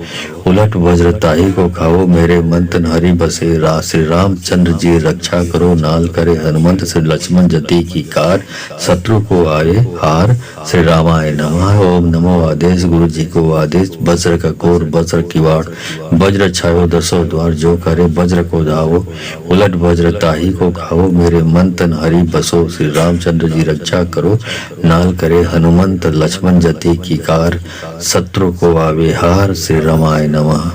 उलट वज्र ताही को खाओ मेरे मंथन हरि बसे श्री रामचंद्र जी रक्षा करो नाल करे हनुमंत श्री लक्ष्मण जति की कार शत्रु को आए हार श्री रामाय नमः। ओम नमो आदेश गुरु जी को आदेश वज्र का कोर वज्र की वाड़ वज्र छायो दसों द्वार जो करे वज्र को धावो उलट वज्र ताही को खाओ मेरे मंथन हरि बसो श्री रामचंद्र जी रक्षा करो नाल करे हनुमंत लक्ष्मण जति की कार शत्रु को आवे हार श्री रामाय नमः।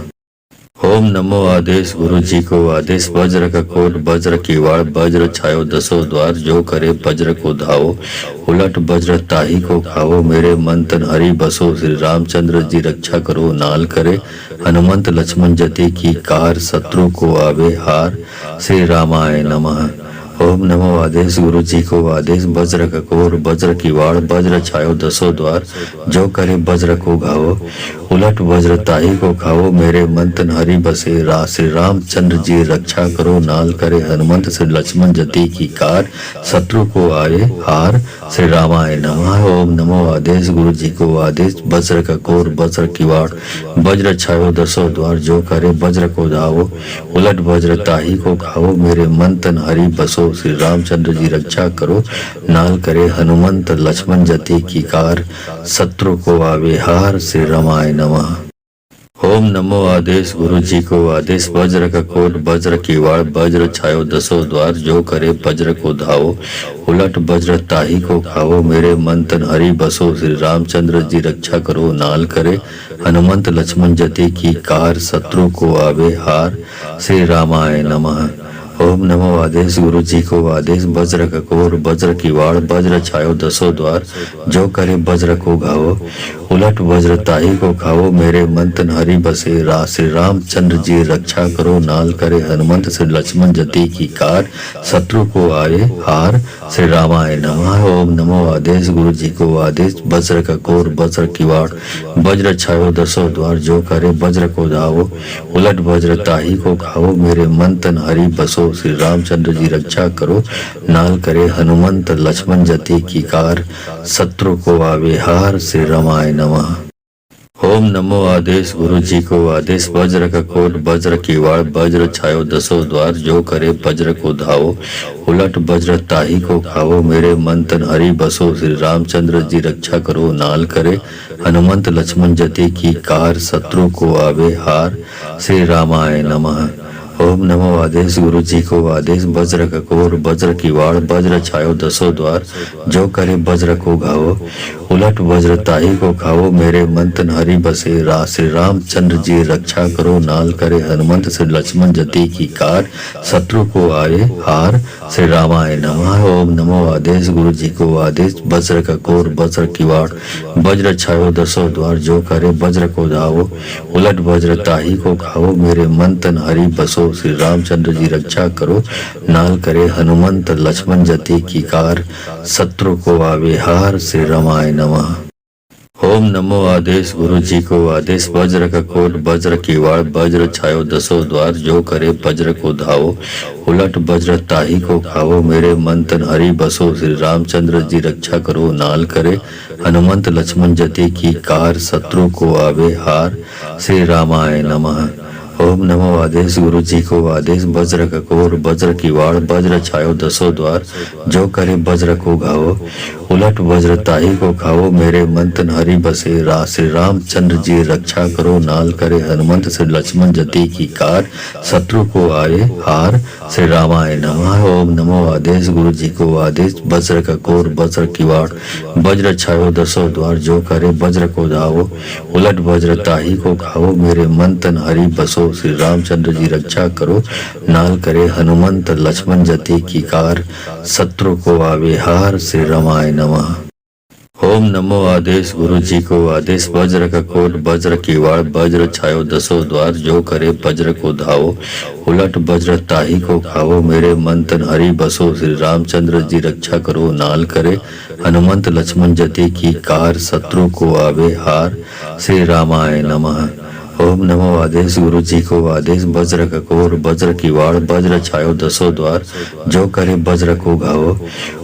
ओम नमो आदेश गुरु जी को आदेश वज्र का कोट वज्र की वाड़ वज्र छायो दसों द्वार जो करे वज्र को धावो उलट वज्र ताही को खाओ मेरे मंथन हरि बसो श्री रामचंद्र जी रक्षा करो नाल करे हनुमंत लक्ष्मण जति की कार शत्रु को आवे हार श्री रामाय नमः। ओम नमो आदेश गुरु जी को आदेश वज्र का कोर वज्र की वाड़ वज्र छायो दसों द्वार जो करे वज्र को घावो उलट वज्र ताही को खाओ मेरे मंथन हरि बसे श्री रामचंद्र जी रक्षा करो नाल करे हनुमंत श्री लक्ष्मण जति की कार शत्रु को आए हार श्री रामाय नमः। ओम नमो आदेश गुरु जी को आदेश वज्र का कोर वज्र की वाड़ वज्र छायो दसों द्वार जो करे वज्र को धावो उलट वज्र ताही को खाओ मेरे मंथन हरि बसो श्री रामचंद्र जी रक्षा करो नाल करे हनुमंत लक्ष्मण जति की कार शत्रु को आवे हार श्री रामाय नमः। ओम नमो आदेश गुरु जी को आदेश वज्र का कोट वज्र की वाड़ वज्र छायो दसों द्वार जो करे वज्र को धावो उलट वज्र ताही को खाओ मेरे मंथन हरि बसो श्री रामचंद्र जी रक्षा करो नाल करे हनुमंत लक्ष्मण जति की कार शत्रु को आवे हार श्री रामाय नमः। ओम नमो आदेश गुरु जी को आदेश वज्र का कोर वज्र की वाड़ वज्र छायो दसों द्वार जो करे वज्र को घावो उलट वज्र ताही को खाओ मेरे मंथन हरि बसे श्री रामचंद्र जी रक्षा करो नाल करे हनुमंत श्री लक्ष्मण जति की कार शत्रु को आए हार श्री रामाय नमः। ओम नमो आदेश गुरु जी को आदेश वज्र का कोर वज्र की वाड़ वज्र छायो दसों द्वार जो करे वज्र को धावो उलट वज्र ताही को खाओ मेरे मंथन हरि बसो श्री रामचंद्र जी रक्षा करो नाल करे हनुमंत लक्ष्मण जति की कार शत्रु को आवे हार श्री रामाय नमः। ओम नमो आदेश गुरु जी को आदेश वज्र का कोट वज्र की वाड़ वज्र छायो दसों द्वार जो करे वज्र को धावो उलट वज्र ताही को खाओ मेरे मंथन हरि बसो श्री रामचंद्र जी रक्षा करो नाल करे हनुमंत लक्ष्मण जति की कार शत्रु को आवे हार श्री रामाय नमः। ओम नमो आदेश गुरु जी को आदेश वज्र का कोर वज्र की वाड़ वज्र छायो दसों द्वार जो करे वज्र को घावो उलट वज्र ताही को खाओ मेरे मंथन हरि बसे श्री रामचंद्र जी रक्षा करो नाल करे हनुमंत श्री लक्ष्मण जति की कार शत्रु को आए हार श्री रामाय नमः। ओम नमो आदेश गुरु जी को आदेश वज्र का कोर वज्र की वाड़ वज्र छायो दसों द्वार जो करे वज्र को धावो उलट वज्र ताही को खाओ मेरे मंथन हरि बसो श्री रामचंद्र जी रक्षा करो नाल करे हनुमंत लक्ष्मण जति की कार शत्रु को आवे हार श्री रामाय नमः। ओम नमो आदेश गुरु जी को आदेश वज्र का कोट वज्र की वाड़ वज्र छायो दसों द्वार जो करे वज्र को धावो उलट वज्र ताही को खाओ मेरे मंतन हरि बसो श्री रामचंद्र जी रक्षा करो नाल करे हनुमंत लक्ष्मण जति की कार शत्रु को आवे हार श्री रामाय नमः। ओम नमो आदेश गुरु जी को आदेश वज्र का कोर वज्र की वाड़ वज्र छायो दसों द्वार जो करे वज्र को घावो उलट वज्र ताही को खाओ मेरे मंतन हरि बसे श्री रामचंद्र जी रक्षा करो नाल करे हनुमंत श्री लक्ष्मण जति की कार शत्रु को आए हार श्री रामाय नमः। ओम नमो आदेश गुरु जी को आदेश वज्र का कोर वज्र की वाड़ वज्र छायो दसों द्वार जो करे वज्र को धावो उलट वज्र ताही को खाओ मेरे मंतन हरि बसो श्री रामचंद्र जी रक्षा करो नाल करे हनुमंत लक्ष्मण जति की कार शत्रु को आवे हार श्री रामाय नमः। ओम नमो आदेश गुरु जी को आदेश वज्र का कोट वज्र की वाड़ वज्र छायो दसों द्वार जो करे वज्र को धावो उलट वज्र ताही को खाओ मेरे मंतन हरि बसो श्री रामचंद्र जी रक्षा करो नाल करे हनुमंत लक्ष्मण जति की कार शत्रु को आवे हार श्री रामाय नमः। ओम नमो आदेश गुरु जी को आदेश वज्र का कोर वज्र की वाड़ वज्र छायो दसों द्वार जो करे वज्र को घावो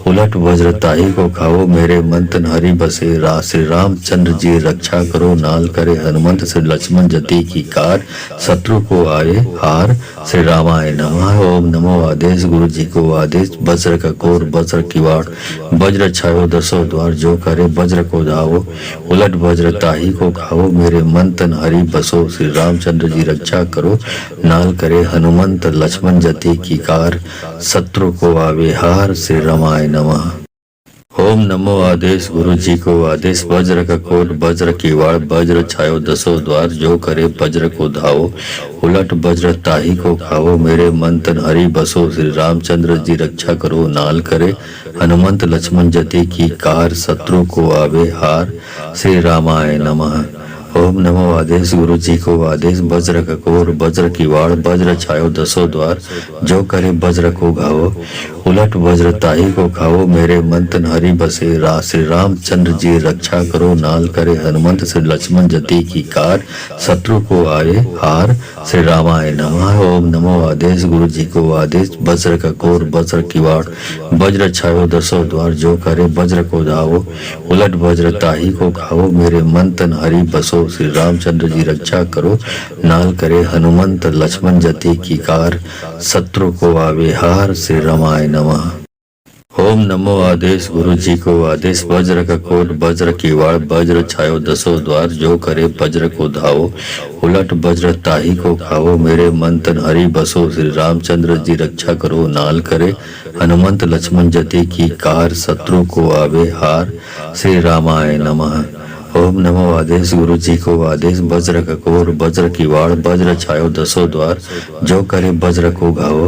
उलट वज्र ताही को खाओ मेरे मंतन हरि बसे श्री रामचंद्र जी रक्षा करो नाल करे हनुमंत श्री लक्ष्मण जति की कार शत्रु को आए हार श्री रामाय नमः। ओम नमो आदेश गुरु जी को आदेश वज्र का कोर वज्र की वाड़ वज्र छायो दसों द्वार जो करे वज्र को धावो उलट वज्र ताही को खाओ मेरे मंतन हरि बसो श्री रामचंद्र जी रक्षा करो नाल करे हनुमंत लक्ष्मण जति की कार शत्रु को आवे हार श्री रामाय नमः। ओम नमो आदेश गुरु जी को आदेश वज्र का कोट वज्र की वाड़ वज्र छायो दसों द्वार जो करे वज्र को धावो उलट वज्र ताही को खाओ मेरे मंतन हरि बसो श्री रामचंद्र जी रक्षा करो नाल करे हनुमंत लक्ष्मण जति की कार शत्रु को आवे हार श्री रामाय नमः। ओम नमो आदेश गुरु जी को आदेश वज्र का कोर वज्र की वाड़ वज्र छायो दसों द्वार जो करे वज्र को घावो उलट वज्र ताही को खाओ मेरे मंतन हरि बसे श्री रामचंद्र जी रक्षा करो नाल करे हनुमंत श्री लक्ष्मण जति की कार शत्रु को आए हार श्री रामाय नमः। ओम नमो आदेश गुरु जी को आदेश वज्र का कोर वज्र की वाड़ वज्र छायो दसों द्वार जो करे वज्र को धावो उलट वज्र ताही को खाओ मेरे मंतन हरि बसो श्री रामचंद्र जी रक्षा करो नाल करे हनुमंत लक्ष्मण जति की कार शत्रु को आवे हार श्री रामाय नमः। ओम नमो आदेश गुरु जी को आदेश वज्र का कोट वज्र की वाड़ वज्र छायो दसों द्वार जो करे वज्र को धावो उलट वज्र ताही को खाओ मेरे मंतन हरि बसो श्री रामचंद्र जी रक्षा करो नाल करे हनुमंत लक्ष्मण जति की कार शत्रु को आवे हार श्री रामाय नमः। ओम नमो आदेश गुरु जी को आदेश वज्र का कोर वज्र की वाड़ वज्र छायो दसों द्वार जो करे वज्र को घावो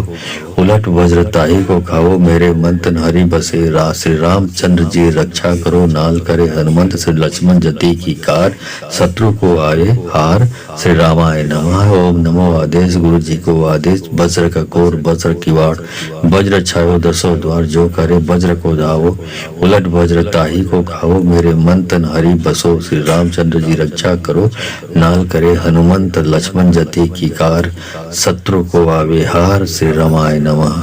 उलट वज्र ताही को खाओ मेरे मंतन हरि बसे श्री रामचंद्र जी रक्षा करो नाल करे हनुमंत श्री लक्ष्मण जति की कार शत्रु को आए हार श्री रामाय नमः। ओम नमो आदेश गुरु जी को आदेश वज्र का कोर वज्र की वाड़ वज्र छायो दसों द्वार जो करे वज्र को धावो उलट वज्र ताही को खाओ मेरे मंतन हरि बसो श्री रामचंद्र जी रक्षा करो नाल करे हनुमंत लक्ष्मण जति की कार शत्रु को आवे हार श्री रामाय नमः।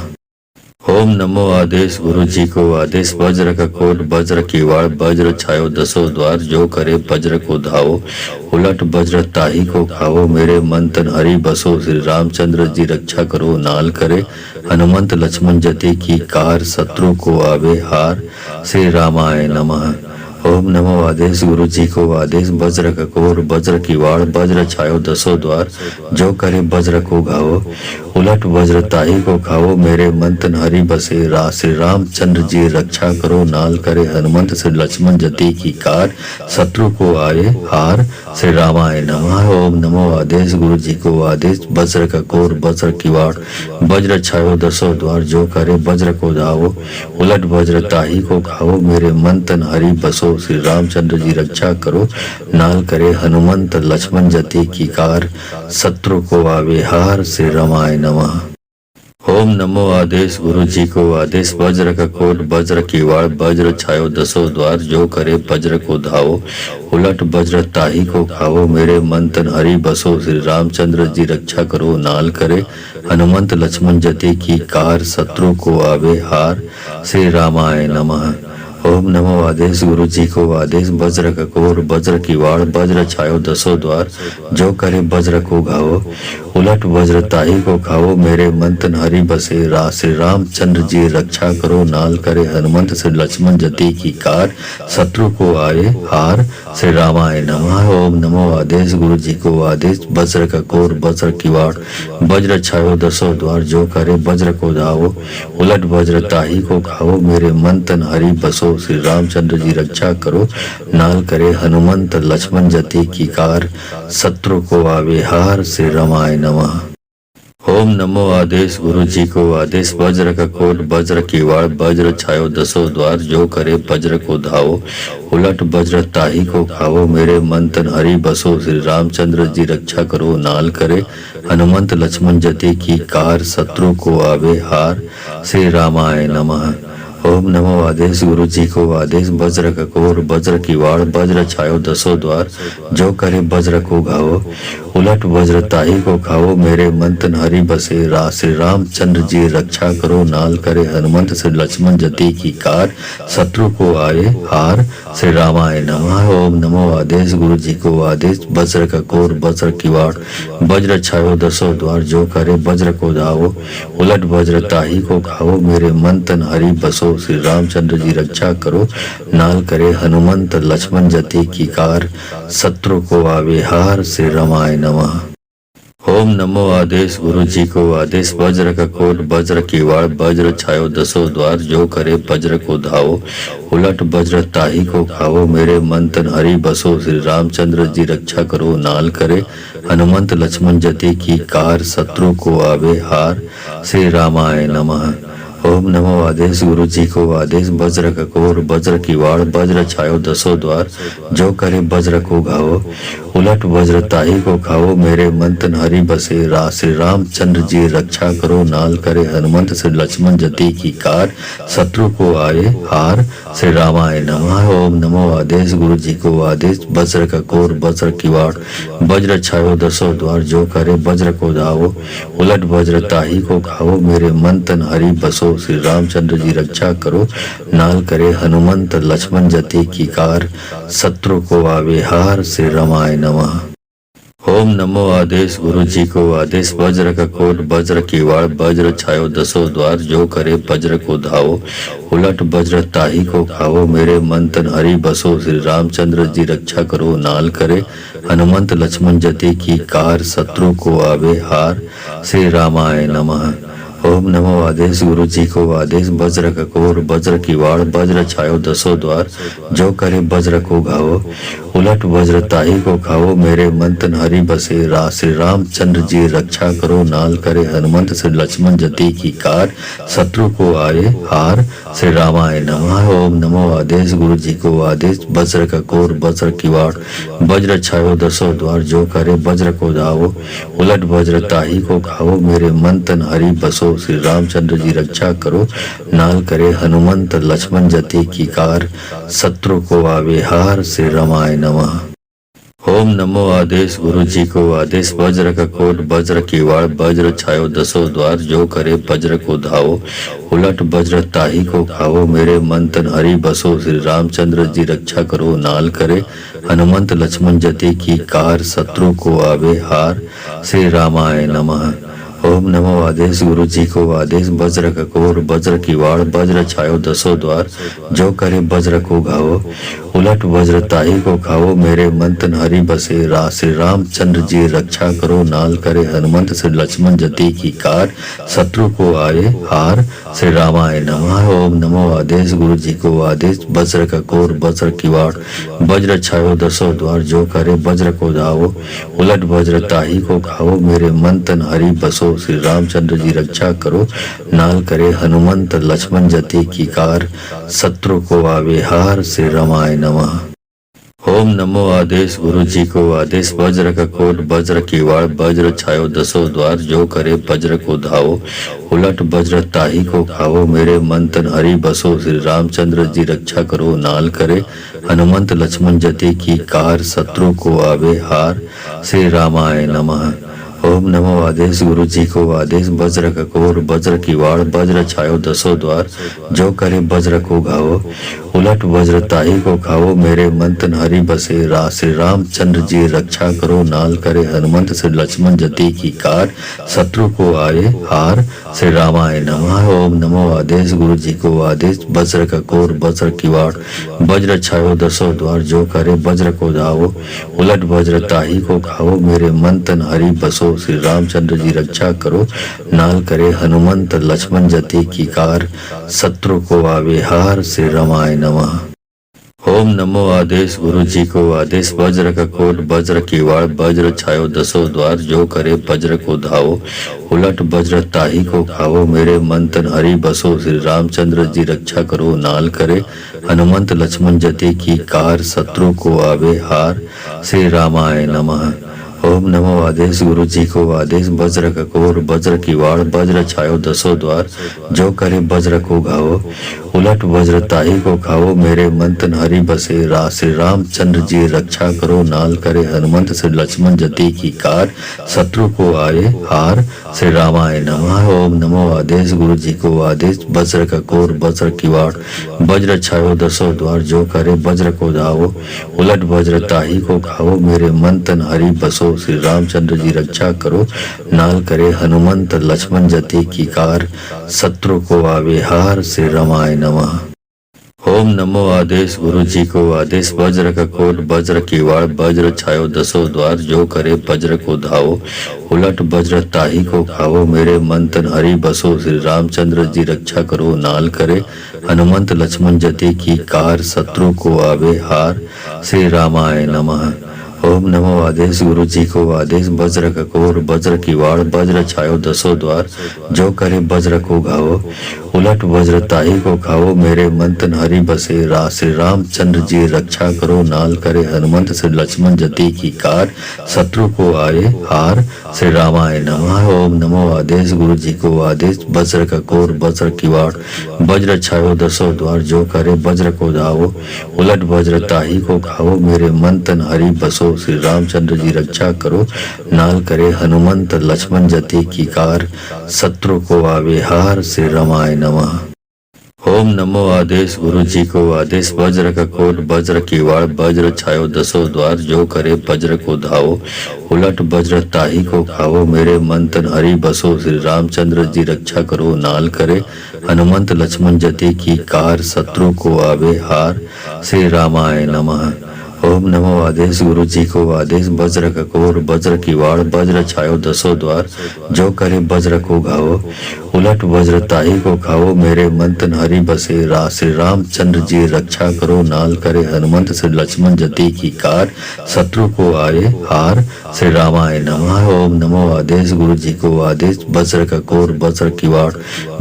ओम नमो आदेश गुरु जी को आदेश वज्र का कोट वज्र की वाड़ वज्र छायो दसों द्वार जो करे वज्र को धावो उलट वज्र ताही को खाओ मेरे मंतन हरि बसो श्री रामचंद्र जी रक्षा करो नाल करे हनुमंत लक्ष्मण जति की कार शत्रु को आवे हार श्री रामाय नमः। ओम नमो आदेश गुरु जी को आदेश वज्र का कोर वज्र की वाड़ वज्र छायो दसों द्वार जो करे वज्र को घावो उलट वज्र ताही को खाओ मेरे मंतन हरि बसे श्री रामचंद्र जी रक्षा करो नाल करे हनुमंत श्री लक्ष्मण जति की कार शत्रु को आए हार श्री रामाय नमः। ओम नमो आदेश गुरु जी को आदेश वज्र का कोर वज्र की वाड़ वज्र छायो दसों द्वार जो करे वज्र को धावो उलट वज्र ताही को खाओ मेरे मंतन हरि बसो श्री रामचंद्र जी रक्षा करो नाल करे हनुमंत लक्ष्मण जति की कार शत्रु को आवे हार श्री रामाय नमः। ओम नमो आदेश गुरु जी को आदेश वज्र का कोट वज्र की वाड़ वज्र छायो दसों द्वार जो करे वज्र को धावो उलट वज्र ताही को खाओ मेरे मंतन हरि बसो श्री रामचंद्र जी रक्षा करो नाल करे हनुमंत लक्ष्मण जति की कार शत्रु को आवे हार श्री रामाय नमः। ओम नमो आदेश गुरु जी को आदेश वज्र का कोर वज्र की वाड़ वज्र छायो दसों द्वार जो करे वज्र को घावो उलट वज्र ताही को खाओ मेरे मंतन हरि बसे श्री रामचंद्र जी रक्षा करो नाल करे हनुमंत श्री लक्ष्मण जति की कार शत्रु को आए हार श्री रामाय नमः। ओम नमो आदेश गुरु जी को आदेश वज्र का कोर वज्र की वाड़ वज्र छायो दसों द्वार जो करे वज्र को धावो उलट वज्र ताही को खाओ मेरे मंतन हरि बसो श्री रामचंद्र जी रक्षा करो नाल करे हनुमंत लक्ष्मण जति की कार शत्रु को आवे हार श्री रामाय नमः। ओम नमो आदेश गुरु जी को आदेश वज्र का कोट वज्र की वाड़ वज्र छायो दसों द्वार जो करे वज्र को धावो उलट वज्र ताही को खाओ मेरे मंतन हरि बसो श्री रामचंद्र जी रक्षा करो नाल करे हनुमंत लक्ष्मण जति की कार शत्रु को आवे हार श्री रामाय नमः। ओम नमो आदेश गुरु जी को आदेश वज्र का कोर वज्र की वाड़ वज्र छायो दसों द्वार जो करे वज्र को घावो उलट वज्र ताही को खाओ मेरे मंतन हरि बसे श्री रामचंद्र जी रक्षा करो नाल करे हनुमंत श्री लक्ष्मण जति की कार शत्रु को आए हार श्री रामाय नमः। ओम नमो आदेश गुरु जी को आदेश वज्र का कोर वज्र की वाड़ वज्र छायो दसों द्वार जो करे वज्र को धावो उलट वज्र ताही को खाओ मेरे मंतन हरि बसो श्री रामचंद्र जी रक्षा करो नाल करे हनुमंत लक्ष्मण जति की कार शत्रु को आवे हार श्री रामाय नमः। ओम नमो आदेश गुरु जी को आदेश वज्र का कोट वज्र की वाड़ वज्र छायो दसों द्वार जो करे वज्र को धावो उलट वज्र ताही को खाओ मेरे मंतन हरि बसो श्री रामचंद्र जी रक्षा करो नाल करे हनुमंत लक्ष्मण जति की कार शत्रु को आवे हार श्री रामाय नमः। ओम नमो आदेश गुरु जी को आदेश वज्र का कोर वज्र की वाड़ वज्र छायो दसों द्वार जो करे वज्र को घावो उलट वज्र ताही को खाओ मेरे मंतन हरि बसे श्री रामचंद्र जी रक्षा करो नाल करे हनुमंत श्री लक्ष्मण जति की कार शत्रु को आए हार श्री रामाय नमः। ओम नमो आदेश गुरु जी को आदेश वज्र का कोर वज्र की वाड़ वज्र छायो दसों द्वार जो करे वज्र को धावो उलट वज्र ताही को खाओ मेरे मंतन हरि बसो श्री रामचंद्र जी रक्षा करो नाल करे हनुमंत लक्ष्मण जति की कार शत्रु को आवे हार श्री रामाय नमः। ओम नमो आदेश गुरु जी को आदेश वज्र का कोट वज्र की वाड़ वज्र छायो दसों द्वार जो करे वज्र को धावो उलट वज्र ताही को खाओ मेरे मंतन हरि बसो श्री रामचंद्र जी रक्षा करो नाल करे हनुमंत लक्ष्मण जति की कार शत्रु को आवे हार श्री रामाय नमः। ओम नमो आदेश गुरु जी को आदेश वज्र का कोर वज्र की वाड़ वज्र छायो दसों द्वार जो करे वज्र को घावो उलट वज्र ताही को खाओ मेरे मंतन हरि बसे श्री रामचंद्र जी रक्षा करो नाल करे हनुमंत श्री लक्ष्मण जति की कार शत्रु को आए हार श्री रामाय नमः। ओम नमो आदेश गुरु जी को आदेश वज्र का कोर वज्र की वाड़ वज्र छायो दसों द्वार जो करे वज्र को धावो उलट वज्र ताही को खाओ मेरे मंतन हरि बसो श्री रामचंद्र जी रक्षा करो नाल करे हनुमंत लक्ष्मण जति की कार शत्रु को आवे हार श्री रामाय नमः। ओम नमो आदेश गुरु जी को आदेश वज्र का कोट वज्र की वाड़ वज्र छायो दसों द्वार जो करे वज्र को धावो उलट वज्र ताही को खाओ मेरे मंतन हरि बसो श्री रामचंद्र जी रक्षा करो नाल करे हनुमंत लक्ष्मण जति की कार शत्रु को आवे हार श्री रामाय नमः। ओम नमो आदेश गुरु जी को आदेश वज्र का कोर वज्र की वाड़ वज्र छायो दसों द्वार जो करे वज्र को घावो उलट वज्र ताही को खाओ मेरे मंतन हरि बसे श्री रामचंद्र जी रक्षा करो नाल करे हनुमंत श्री लक्ष्मण जति की कार शत्रु को आए हार श्री रामाय नमः। ओम नमो आदेश गुरु जी को आदेश वज्र का कोर वज्र की वाड़ वज्र छायो दसों द्वार जो करे वज्र को धावो उलट वज्र ताही को खाओ मेरे मंतन हरि बसो श्री रामचंद्र जी रक्षा करो नाल करे हनुमंत लक्ष्मण जति की कार शत्रु को आवे हार श्री रामाय नमः। ओम नमो आदेश गुरु जी को आदेश वज्र का कोट वज्र की वाड़ वज्र छायो दसों द्वार जो करे वज्र को धावो उलट वज्र ताही को खावो मेरे मंथन हरि बसो श्री रामचंद्र जी रक्षा करो नाल करे हनुमंत लक्ष्मण जति की कार शत्रु को आवे हार श्री रामाय नमः। ओम नमो आदेश गुरु जी को आदेश वज्र का कोर वज्र की वाड़ वज्र छायो दसों द्वार जो करे वज्र को घावो उलट वज्र ताही को खाओ मेरे मंथन हरि बसे श्री रामचंद्र जी रक्षा करो नाल करे हनुमंत श्री लक्ष्मण जति की कार शत्रु को आए हार श्री रामाय नमः। ओम नमो आदेश गुरु जी को आदेश वज्र का कोर वज्र की वाड़ वज्र छायो दसों द्वार जो करे वज्र को धावो उलट वज्र ताही को खाओ मेरे मंथन हरि बसो श्री रामचंद्र जी रक्षा करो नाल करे हनुमंत लक्ष्मण जति की कार शत्रु को आवे हार श्री रामाय नमः। ओम नमो आदेश गुरु जी को आदेश वज्र का कोट वज्र की वाड़ वज्र छायो दसों द्वार जो करे वज्र को धावो उलट वज्र ताही को खावो मेरे मंथन हरि बसो श्री रामचंद्र जी रक्षा करो नाल करे हनुमंत लक्ष्मण जति की कार शत्रु को आवे हार श्री रामाय नमः। ओम नमो आदेश गुरु जी को आदेश वज्र का कोर वज्र की वाड़ वज्र छायो दसों द्वार जो करे वज्र को घावो उलट वज्र ताही को खाओ मेरे मंथन हरि बसे श्री रामचंद्र जी रक्षा करो नाल करे हनुमंत श्री लक्ष्मण जति की कार शत्रु को आए हार श्री रामाय नमः। ओम नमो आदेश गुरु जी को आदेश वज्र का कोर वज्र की वाड़ वज्र छायो दसों द्वार जो करे वज्र को धावो उलट वज्र ताही को खाओ मेरे मंथन हरि बसो श्री रामचंद्र जी रक्षा करो नाल करे हनुमंत लक्ष्मण जति की कार शत्रु को आवे हार श्री रामाय नमः। ओम नमो आदेश गुरु जी को आदेश वज्र का कोट वज्र की वाड़ वज्र छायो दसों द्वार जो करे वज्र को धावो उलट वज्र ताही को खावो मेरे मंथन हरि बसो श्री रामचंद्र जी रक्षा करो नाल करे हनुमंत लक्ष्मण जति की कार शत्रु को आवे हार श्री रामाय नमः। ओम नमो आदेश गुरु जी को आदेश वज्र का कोर वज्र की वाड़ वज्र छायो दसों द्वार जो करे वज्र को घावो उलट वज्र ताही को खाओ मेरे मंथन हरि बसे श्री रामचंद्र जी रक्षा करो नाल करे हनुमंत श्री लक्ष्मण जति की कार शत्रु को आए हार श्री रामाय नमः। ओम नमो आदेश गुरु जी को आदेश वज्र का कोर वज्र की वाड़ वज्र छायो दसों द्वार जो करे वज्र को धावो उलट वज्र ताही को खाओ मेरे मंथन हरि बसो श्री रामचंद्र जी रक्षा करो नाल करे हनुमंत लक्ष्मण जति की कार शत्रु को आवे हार श्री रामाय नमः। ओम नमो आदेश गुरु जी को आदेश वज्र का कोट वज्र की वाड़ वज्र छायो दसों द्वार जो करे वज्र को धावो उलट वज्र ताही को खावो मेरे मंथन हरि बसो श्री रामचंद्र जी रक्षा करो नाल करे हनुमंत लक्ष्मण जति की कार शत्रु को आवे हार श्री रामाय नमः। ओम नमो आदेश गुरु जी को आदेश वज्र का कोर वज्र की वाड़ वज्र छायो दसों द्वार जो करे वज्र को घावो उलट वज्र ताही को खाओ मेरे मंथन हरि बसे श्री रामचंद्र जी रक्षा करो नाल करे हनुमंत श्री लक्ष्मण जति की कार शत्रु को आए हार श्री रामाय नमः। ओम नमो आदेश गुरु जी को आदेश वज्र का कोर वज्र की वाड़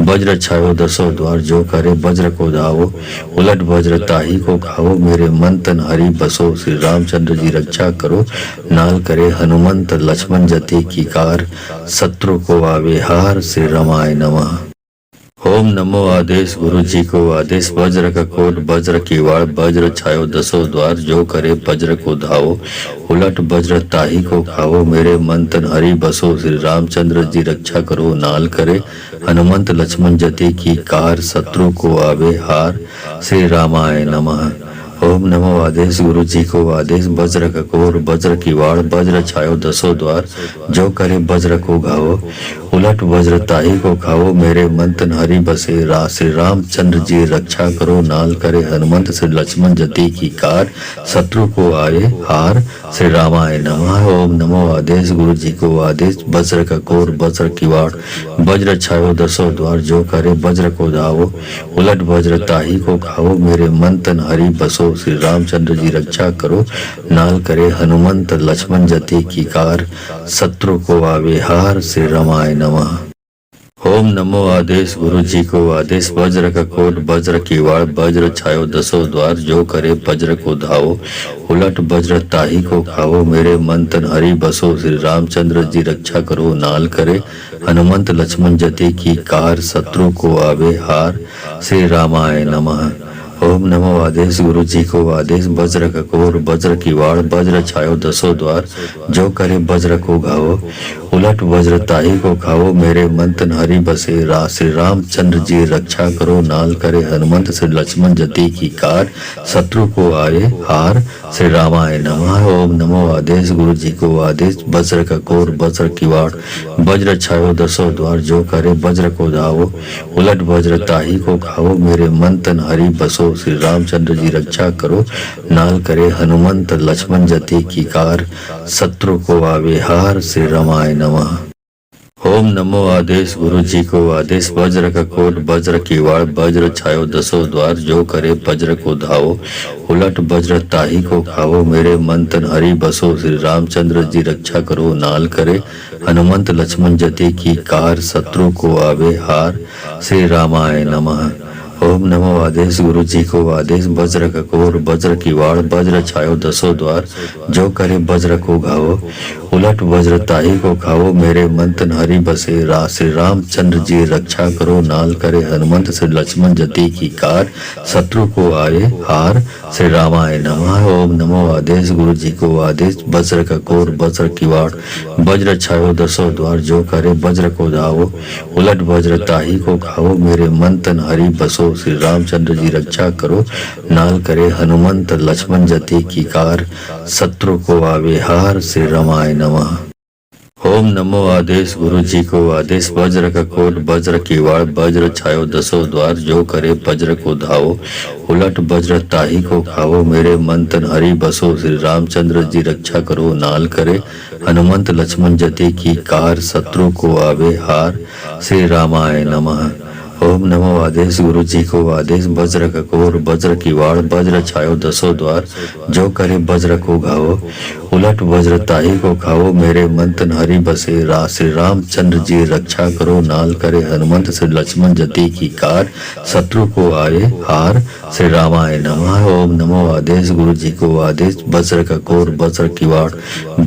वज्र छायो दसों द्वार जो करे वज्र को धावो उलट वज्र ताही को खाओ मेरे मंथन हरि बसो श्री रामचंद्र जी रक्षा करो नाल करे हनुमंत लक्ष्मण जति की कार शत्रु को आवे हार श्री रामाय नमः। ओम नमो आदेश गुरु जी को आदेश वज्र का कोट वज्र की वाड़ वज्र छायो दसों द्वार जो करे वज्र को धावो उलट वज्र ताही को खाओ मेरे मंथन हरि बसो श्री रामचंद्र जी रक्षा करो नाल करे हनुमंत लक्ष्मण जति की कार शत्रु को आवे हार श्री रामाय नमः। ओम नमो आदेश गुरु जी को आदेश वज्र का कोर वज्र की वाड़ वज्र छायो दसों द्वार जो करे वज्र को घावो उलट वज्र ताही को खाओ मेरे मंथन हरि बसे श्री रामचंद्र जी रक्षा करो नाल करे हनुमंत श्री लक्ष्मण जति की कार शत्रु को आए हार श्री रामाय नमः। ओम नमो आदेश गुरु जी को आदेश वज्र का कोर वज्र की वाड़ वज्र छायो दसों द्वार जो करे वज्र को धावो उलट वज्र ताही को खाओ मेरे मंथन हरि बसो श्री रामचंद्र जी रक्षा करो नाल करे हनुमंत लक्ष्मण जति की कार शत्रु को आवे हार श्री रामाय नमः। ओम नमो आदेश गुरु जी को आदेश वज्र का कोट वज्र की वाड़ वज्र छायो दसों द्वार जो करे वज्र को धावो उलट वज्र ताही को खाओ मेरे मन तन हरि बसो श्री रामचंद्र जी रक्षा करो नाल करे हनुमंत लक्ष्मण जति की कार शत्रु को आवे हार श्री रामाय नमः। ओम नमो आदेश गुरु जी को आदेश वज्र का कोर वज्र की वाड़ वज्र छायो दसों द्वार जो करे वज्र को घावो उलट वज्र ताही को खाओ मेरे मन तन हरि बसे श्री रामचंद्र जी रक्षा करो नाल करे हनुमंत श्री लक्ष्मण जति की कार शत्रु को आए हार श्री रामाय नमः। ओम नमो आदेश गुरु जी को आदेश वज्र का कोर वज्र की वाड़ वज्र छायो दसों द्वार जो करे वज्र को धावो उलट वज्र ताही को खाओ मेरे मन तन हरि बसो श्री रामचंद्र जी रक्षा करो नाल करे हनुमंत लक्ष्मण जति की कार शत्रु को आवे हार श्री रामाय नमः। ओम नमो आदेश गुरु जी को आदेश वज्र का कोट वज्र की वाड़ वज्र छायो दसों द्वार जो करे वज्र को धावो उलट वज्र ताही को खाओ मेरे मन तन हरि बसो श्री रामचंद्र जी रक्षा करो नाल करे हनुमंत लक्ष्मण जति की कार शत्रु को आवे हार श्री रामाय नमः। ओम नमो आदेश गुरु जी को आदेश वज्र का कोर वज्र की वाड़ वज्र छायो दसों द्वार जो करे वज्र को घावो उलट वज्र ताही को खाओ मेरे मन तन हरि बसे श्री रामचंद्र जी रक्षा करो नाल करे हनुमंत श्री लक्ष्मण जति की कार शत्रु को आए हार श्री रामाय नमः। ओम नमो आदेश गुरु जी को आदेश वज्र का कोर वज्र की वाड़ वज्र छायो दसों द्वार जो करे वज्र को धावो उलट वज्र ताही को खाओ मेरे मन तन हरि बसो श्री रामचंद्र जी रक्षा करो नाल करे हनुमंत लक्ष्मण जति की कार शत्रु को आवे हार श्री रामाय नमः। ओम नमो आदेश गुरु जी को आदेश वज्र का कोट वज्र की वाड़ वज्र छायो दसों द्वार जो करे वज्र को धावो उलट वज्र ताही को खाओ मेरे मन तन हरि बसो श्री रामचंद्र जी रक्षा करो नाल करे हनुमंत लक्ष्मण जति की कार शत्रु को आवे हार श्री रामाय नमः। ओम नमो आदेश गुरु जी को आदेश वज्र का कोर वज्र की वाड़ वज्र छायो दसों द्वार जो करे वज्र को घावो उलट वज्र ताही को खाओ मेरे मन तन हरि बसे श्री रामचंद्र जी रक्षा करो नाल करे हनुमंत श्री लक्ष्मण जति की कार शत्रु को आए हार श्री रामाय नमः। ओम नमो आदेश गुरु जी को आदेश वज्र का कोर वज्र की वाड़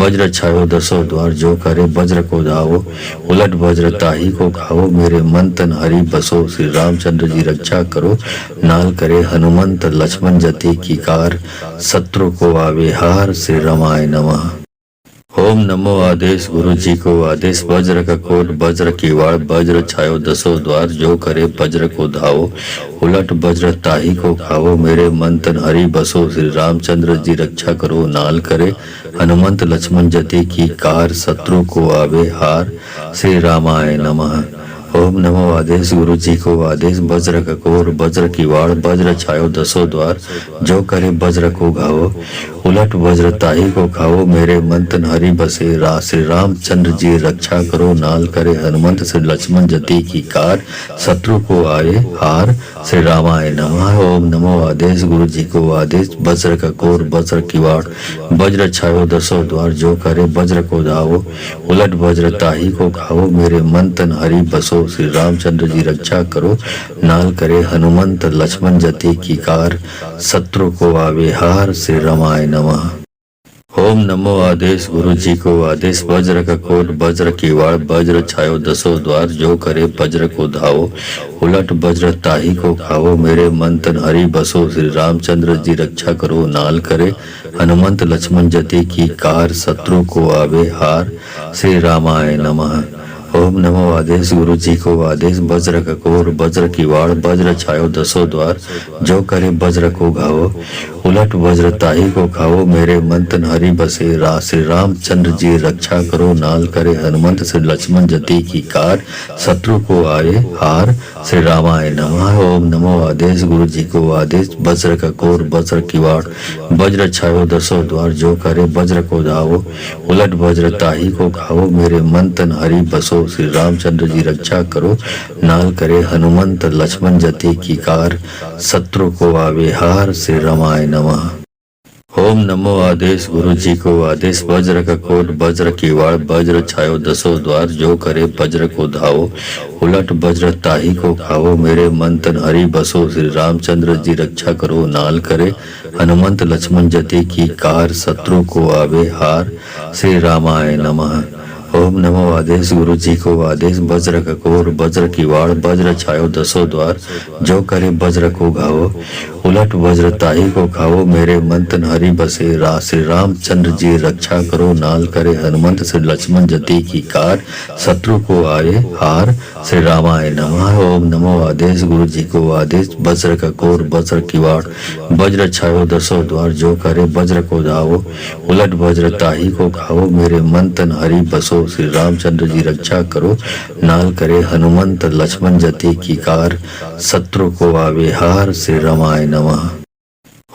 वज्र छायो दसों द्वार जो करे वज्र को धावो उलट वज्र ताही को खाओ मेरे मन तन हरि बसो श्री रामचंद्र जी रक्षा करो नाल करे हनुमंत लक्ष्मण जति की कार शत्रु को आवे हार श्री रामाय नमः। ओम नमो आदेश गुरु जी को आदेश वज्र का कोट वज्र की वाड़ वज्र छायो दसों द्वार जो करे वज्र को धावो उलट वज्र ताही को खाओ मेरे मन तन हरि बसो श्री रामचंद्र जी रक्षा करो नाल करे हनुमंत लक्ष्मण जति की कार शत्रु को आवे हार श्री रामाय नमः। ओम नमो आदेश गुरु जी को आदेश वज्र का कोर वज्र की वाड़ वज्र छायो दसों द्वार जो करे वज्र को घावो उलट वज्र ताही को खाओ मेरे मन तन हरि बसे श्री रामचंद्र जी रक्षा करो नाल करे हनुमंत श्री लक्ष्मण जति की कार शत्रु को आए हार श्री रामाय नमः। ओम नमो आदेश गुरु जी को आदेश वज्र का कोर वज्र की वाड़ वज्र छायो दसों द्वार जो करे वज्र को धावो उलट वज्र ताही को खाओ मेरे मन तन हरि बसो श्री रामचंद्र जी रक्षा करो नाल करे हनुमंत लक्ष्मण जति की कार शत्रु को आवे हार श्री रामाय नमः। ओम नमो आदेश गुरु जी को आदेश वज्र का कोट वज्र की वाड़ वज्र छायो दसों द्वार जो करे वज्र को धावो उलट वज्र ताही को खाओ मेरे मन तन हरि बसो श्री रामचंद्र जी रक्षा करो नाल करे हनुमंत लक्ष्मण जति की कार शत्रु को आवे हार श्री रामाय नमः। ओम नमो आदेश गुरु जी को आदेश वज्र का कोर वज्र की वाड़ वज्र छायो दसों द्वार जो करे वज्र को घावो उलट वज्र ताही को खाओ मेरे मन तन हरि बसे श्री रामचंद्र जी रक्षा करो नाल करे हनुमंत श्री लक्ष्मण जति की कार शत्रु को आए हार श्री रामाय नमः। ओम नमो आदेश गुरु जी को आदेश वज्र का कोर वज्र की वाड़ वज्र छायो दसों द्वार जो करे वज्र को धावो उलट वज्र ताही को खाओ मेरे मन तन हरि बसो श्री रामचंद्र जी रक्षा करो नाल करे हनुमंत लक्ष्मण जति की कार शत्रु को आवे हार श्री रामाय नमः। ओम नमो आदेश गुरु जी को आदेश वज्र का कोट वज्र की वाड़ वज्र छायो दसों द्वार जो करे वज्र को धावो उलट वज्र ताही को खाओ मेरे मन तन हरि बसो श्री रामचंद्र जी रक्षा करो नाल करे हनुमंत लक्ष्मण जति की कार शत्रु को आवे हार श्री रामाय नमः। ओम नमो आदेश गुरु जी को आदेश वज्र का कोर वज्र की वाड़ वज्र छायो दसों द्वार जो करे वज्र को घावो उलट वज्र ताही को खाओ मेरे मन तन हरि बसे श्री रामचंद्र जी रक्षा करो नाल करे हनुमंत श्री लक्ष्मण जति की कार शत्रु को आए हार श्री रामाय नमः। ओम नमो आदेश गुरु जी को आदेश वज्र का कोर वज्र की वाड़ वज्र छायो दसों द्वार जो करे वज्र को धावो उलट वज्र ताही को खाओ मेरे मन तन हरि बसो श्री रामचंद्र जी रक्षा करो नाल करे हनुमंत लक्ष्मण जति की कार शत्रु को आवे हार श्री रामाय नमः।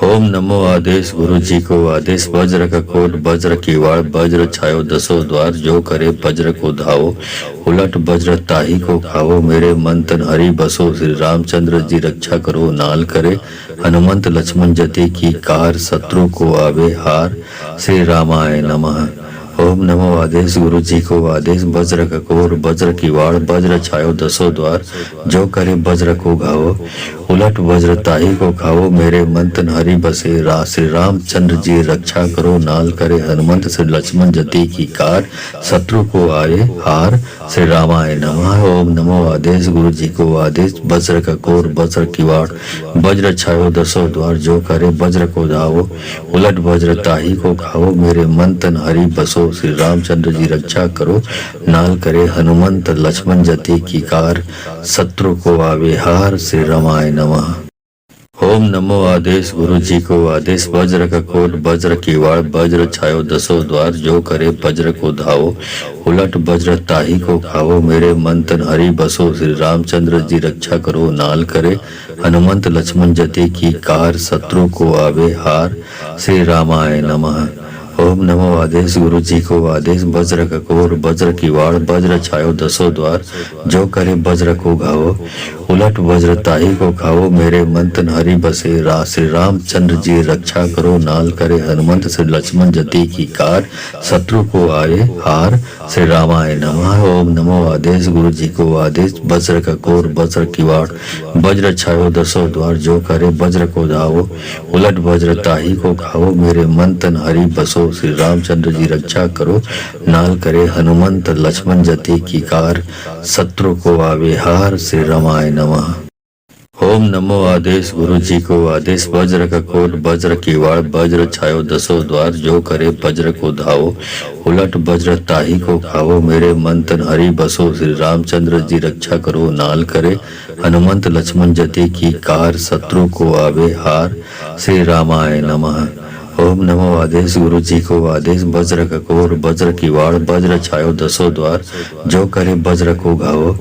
ओम नमो आदेश गुरु जी को आदेश वज्र का कोट वज्र की वाड़ वज्र छायो दसों द्वार जो करे वज्र को धावो उलट वज्र ताही को खाओ मेरे मन तन हरि बसो श्री रामचंद्र जी रक्षा करो नाल करे हनुमंत लक्ष्मण जति की कार शत्रु को आवे हार श्री रामाय नमः। ओम नमो आदेश गुरु जी को आदेश वज्र का कोर वज्र की वाड़ वज्र छायो दसों द्वार जो करे वज्र को घावो उलट वज्र ताही को खाओ मेरे मन तन हरि बसे श्री रामचंद्र जी रक्षा करो नाल करे हनुमंत श्री लक्ष्मण जति की कार शत्रु को आए हार श्री रामाय नमः। ओम नमो आदेश गुरु जी को आदेश वज्र का कोर वज्र की वाड़ वज्र छायो दसों द्वार जो करे वज्र को धावो उलट वज्र ताही को खाओ मेरे मन तन हरि बसो श्री रामचंद्र जी रक्षा करो नाल करे हनुमंत लक्ष्मण जति की कार शत्रु को आवे हार श्री रामाय नमः। ओम नमो आदेश गुरु जी को आदेश वज्र का कोट वज्र की वाड़ वज्र छायो दसों द्वार जो करे वज्र को धावो उलट वज्र ताही को खाओ मेरे मन तन हरि बसो श्री रामचंद्र जी रक्षा करो नाल करे हनुमंत लक्ष्मण जति की कार शत्रु को आवे हार श्री रामाय नमः। ओम नमो आदेश गुरु जी को आदेश वज्र का कोर वज्र की वाड़ वज्र छायो दसों द्वार जो करे वज्र को घावो उलट वज्र ताही को खाओ मेरे मन तन हरि बसे श्री रामचंद्र जी रक्षा करो नाल करे हनुमंत श्री लक्ष्मण जति की कार शत्रु को आए हार श्री रामाय नमः। ओम नमो आदेश गुरु जी को आदेश वज्र का कोर वज्र की वाड़ वज्र छायो दसों द्वार जो करे वज्र को धावो उलट वज्र ताही को खाओ मेरे मन तन हरि बसो श्री रामचंद्र जी रक्षा करो नाल करे हनुमंत लक्ष्मण जति की कार शत्रु को आवे हार श्री रामाय नमः। ओम नमो आदेश गुरु जी को आदेश वज्र का कोट वज्र की वाड़ वज्र छायो दसों द्वार जो करे वज्र को धावो उलट वज्र ताही को खाओ मेरे मन तन हरि बसो श्री रामचंद्र जी रक्षा करो नाल करे हनुमंत लक्ष्मण जति की कार शत्रु को आवे हार श्री रामाय नमः। ओम नमो आदेश गुरु जी को आदेश वज्र का कोर वज्र की वाड़ वज्र छायो दसों द्वार जो करे वज्र को घावो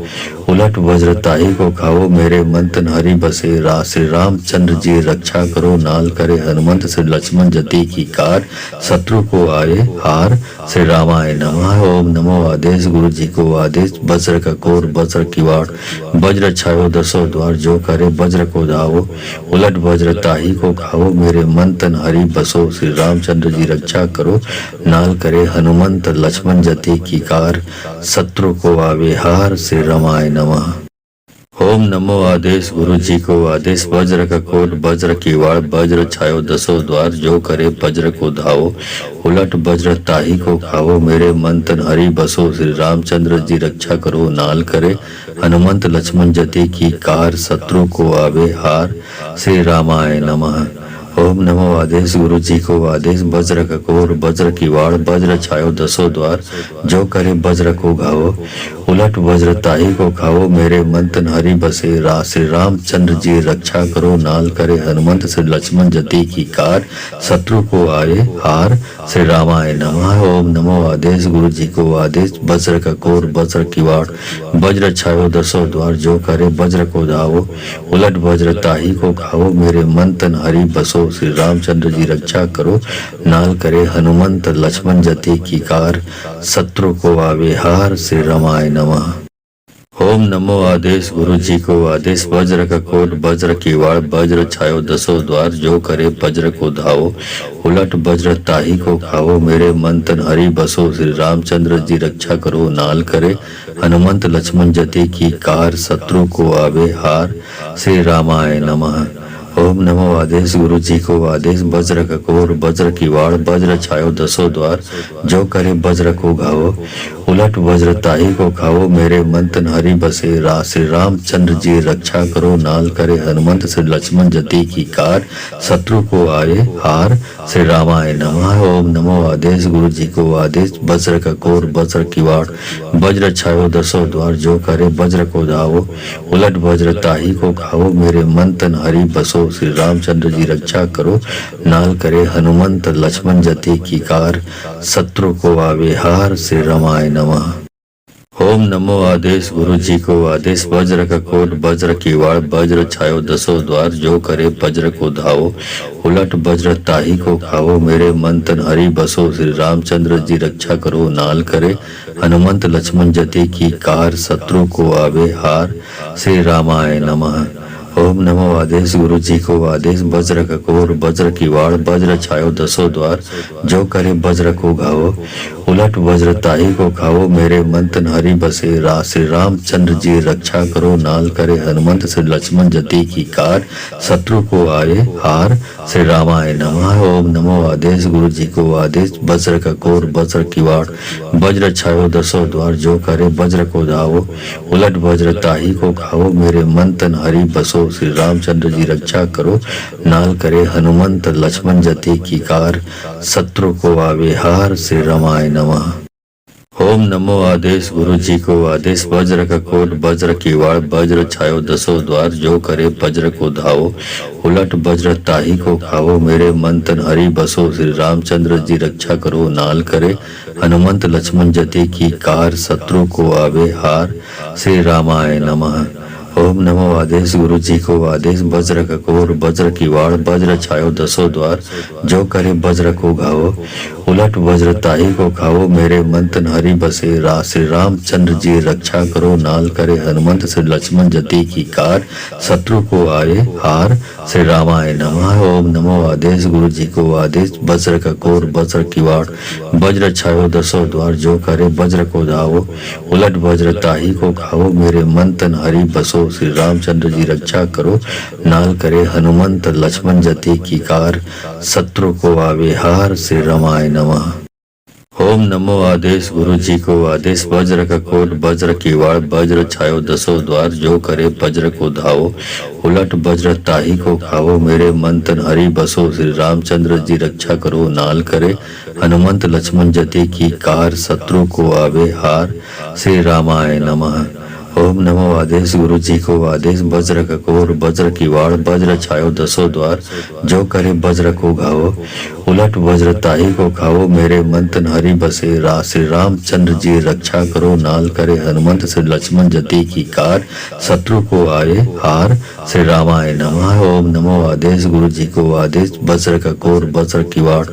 उलट वज्र ताही को खाओ मेरे मन तन हरि बसे श्री रामचंद्र जी रक्षा करो नाल करे हनुमंत श्री लक्ष्मण जति की कार शत्रु को आए हार श्री रामाय नमः। ओम नमो आदेश गुरु जी को आदेश वज्र का कोर वज्र की वाड़ वज्र छायो दसों द्वार जो करे वज्र को धावो उलट वज्र ताही को खाओ मेरे मन तन हरि बसो श्री रामचंद्र जी रक्षा करो नाल करे हनुमंत लक्ष्मण जति की कार शत्रु को आवे हार श्री रामाय नमः। ओम नमो आदेश गुरु जी को आदेश वज्र का कोट वज्र की वाड़ वज्र छायो दसों द्वार जो करे वज्र को धावो उलट वज्र ताही को खाओ मेरे मन तन हरि बसो श्री रामचंद्र जी रक्षा करो नाल करे हनुमंत लक्ष्मण जति की कार शत्रु को आवे हार श्री रामाय नमः। ओम नमो आदेश गुरु जी को आदेश वज्र का कोर वज्र की वाड़ वज्र छायो दसों द्वार जो करे वज्र को घावो उलट वज्र ताही को खाओ मेरे मन तन हरि बसे श्री रामचंद्र जी रक्षा करो नाल करे हनुमंत श्री लक्ष्मण जति की कार शत्रु को आए हार श्री रामाय नमः। ओम नमो आदेश गुरु जी को आदेश वज्र का कोर वज्र की वाड़ वज्र छायो दसों द्वार जो करे वज्र को धावो उलट वज्र ताही को खाओ मेरे मन तन हरि बसो श्री रामचंद्र जी रक्षा करो नाल करे हनुमंत लक्ष्मण जति की कार शत्रु को आवे हार श्री रामाय नमः। ओम नमो आदेश गुरु जी को आदेश वज्र का कोट वज्र की वाड़ वज्र छायो दसों द्वार जो करे वज्र को धावो उलट वज्र ताही को खाओ मेरे मन तन हरि बसो श्री रामचंद्र जी रक्षा करो नाल करे हनुमंत लक्ष्मण जति की कार शत्रु को आवे हार श्री रामाय नमः। ओम नमो आदेश गुरु जी को आदेश वज्र का कोर वज्र की वाड़ वज्र छायो दसों द्वार जो करे वज्र को घावो उलट वज्र ताही को खाओ मेरे मंतन हरि बसे श्री रामचंद्र जी रक्षा करो नाल करे हनुमंत श्री लक्ष्मण जति की कार शत्रु को आए हार श्री रामाय नमः। ओम नमो आदेश गुरु जी को आदेश वज्र का कोर वज्र की वाड़ वज्र छायो दसों द्वार जो करे वज्र को धावो उलट वज्र ताही को खाओ मेरे मंतन हरि बसो श्री रामचंद्र जी रक्षा करो नाल करे हनुमंत लक्ष्मण जति की कार शत्रु को आवे हार श्री रामाय नमः। ओम नमो आदेश गुरु जी को आदेश वज्र का कोट वज्र की वाड़ वज्र छायो दसों द्वार जो करे वज्र को धावो उलट वज्र ताही को खाओ मेरे मन तन हरि बसो श्री रामचंद्र जी रक्षा करो नाल करे हनुमंत लक्ष्मण जति की कार शत्रु को आवे हार श्री रामाय नमः। ओम नमो आदेश गुरु जी को आदेश वज्र का कोर वज्र की वाड़ वज्र छायो दसों द्वार जो करे वज्र को घावो उलट वज्र ताही को खाओ मेरे मंतन हरि बसे श्री रामचंद्र जी रक्षा करो नाल करे हनुमंत श्री लक्ष्मण जति की कार शत्रु को आए हार श्री रामाय नमः। ओम नमो आदेश गुरु जी को आदेश वज्र का कोर वज्र की वाड़ वज्र छायो दसों द्वार जो करे वज्र को धावो उलट वज्र ताही को खाओ मेरे मंतन हरि बसो श्री रामचंद्र जी रक्षा करो नाल करे हनुमंत लक्ष्मण जति की कार शत्रु को आवे हार श्री रामाय नमः। ओम नमो आदेश गुरु जी को आदेश वज्र का कोट वज्र की वाड़ वज्र छायो दसों द्वार जो करे वज्र को धावो उलट वज्र ताही को खाओ मेरे मन तन हरि बसो श्री रामचंद्र जी रक्षा करो नाल करे हनुमंत लक्ष्मण जति की कार शत्रु को आवे हार श्री रामाय नमः। ओम नमो आदेश गुरु जी को आदेश वज्र का कोर वज्र की वाड़ वज्र छायो दसों द्वार जो करे वज्र को घावो उलट वज्र ताही को खाओ मेरे मंतन हरि बसे श्री रामचंद्र जी रक्षा करो नाल करे हनुमंत श्री लक्ष्मण जति की कार शत्रु को आए हार श्री रामाय नमः। ओम नमो आदेश गुरु जी को आदेश वज्र का कोर वज्र की वाड़ वज्र छायो दसों द्वार जो करे वज्र को धावो उलट वज्र ताही को खाओ मेरे मंतन हरि बसो श्री रामचंद्र जी रक्षा करो नाल करे हनुमंत लक्ष्मण जति की कार शत्रु को आवे हार श्री रामाय नमः। ओम नमो आदेश गुरु जी को आदेश वज्र का कोट वज्र की वाड़ वज्र छायो दसों द्वार जो करे वज्र को धावो उलट वज्र ताही को खाओ मेरे मन तन हरि बसो श्री रामचंद्र जी रक्षा करो नाल करे हनुमंत लक्ष्मण जति की कार शत्रु को आवे हार श्री रामाय नमः। ओम नमो आदेश गुरु जी को आदेश वज्र का कोर वज्र की वाड़ वज्र छायो दसों द्वार जो करे वज्र को घावो उलट वज्र ताही को खाओ मेरे मंतन हरि बसे श्री रामचंद्र जी रक्षा करो नाल करे हनुमंत श्री लक्ष्मण जति की कार शत्रु को आए हार श्री रामाय नमः। ओम नमो आदेश गुरु जी को आदेश वज्र का कोर वज्र की वाड़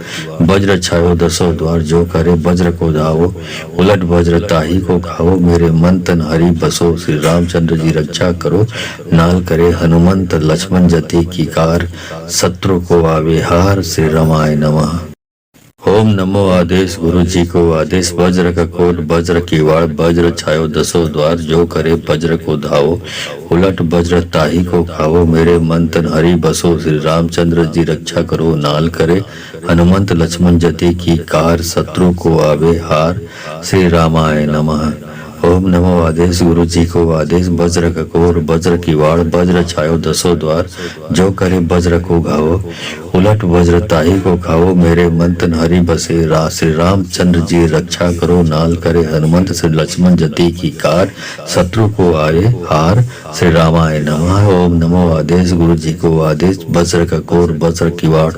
वज्र छायो दसों द्वार जो करे वज्र को धावो उलट वज्र ताही को खाओ मेरे मंतन हरि बसो श्री रामचंद्र जी रक्षा करो नाल करे हनुमंत लक्ष्मण जति की कार शत्रु को आवे हार श्री रामाय नमः। ओम नमो आदेश गुरु जी को आदेश वज्र का कोट वज्र की वाड़ वज्र छायो दसों द्वार जो करे वज्र को धावो उलट वज्र ताही को खाओ मेरे मन तन हरि बसो श्री रामचंद्र जी रक्षा करो नाल करे हनुमंत लक्ष्मण जति की कार शत्रु को आवे हार श्री रामाय नमः। ओम नमो आदेश गुरु जी को आदेश वज्र का कोर वज्र की वाड़ वज्र छायो दसों द्वार जो करे वज्र को घावो उलट वज्र ताही को खाओ मेरे मंतन हरि बसे श्री रामचंद्र जी रक्षा करो नाल करे हनुमंत श्री लक्ष्मण जति की कार शत्रु को आए हार श्री रामाय नमः। ओम नमो आदेश गुरु जी को आदेश वज्र का कोर वज्र की वाड़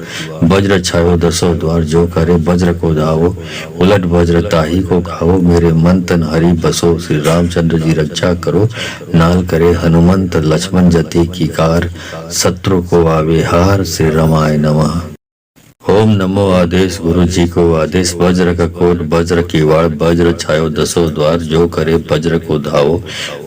वज्र छायो दसों द्वार जो करे वज्र को धावो उलट वज्र ताही को खाओ मेरे मंतन हरि बसो श्री रामचंद्र जी रक्षा करो नाल करे हनुमंत लक्ष्मण जति की कार शत्रु को आवे हार श्री रामाय नमः। ओम नमो आदेश गुरु जी को आदेश वज्र का कोट वज्र की वाड़ वज्र छायो दसों द्वार जो करे वज्र को धावो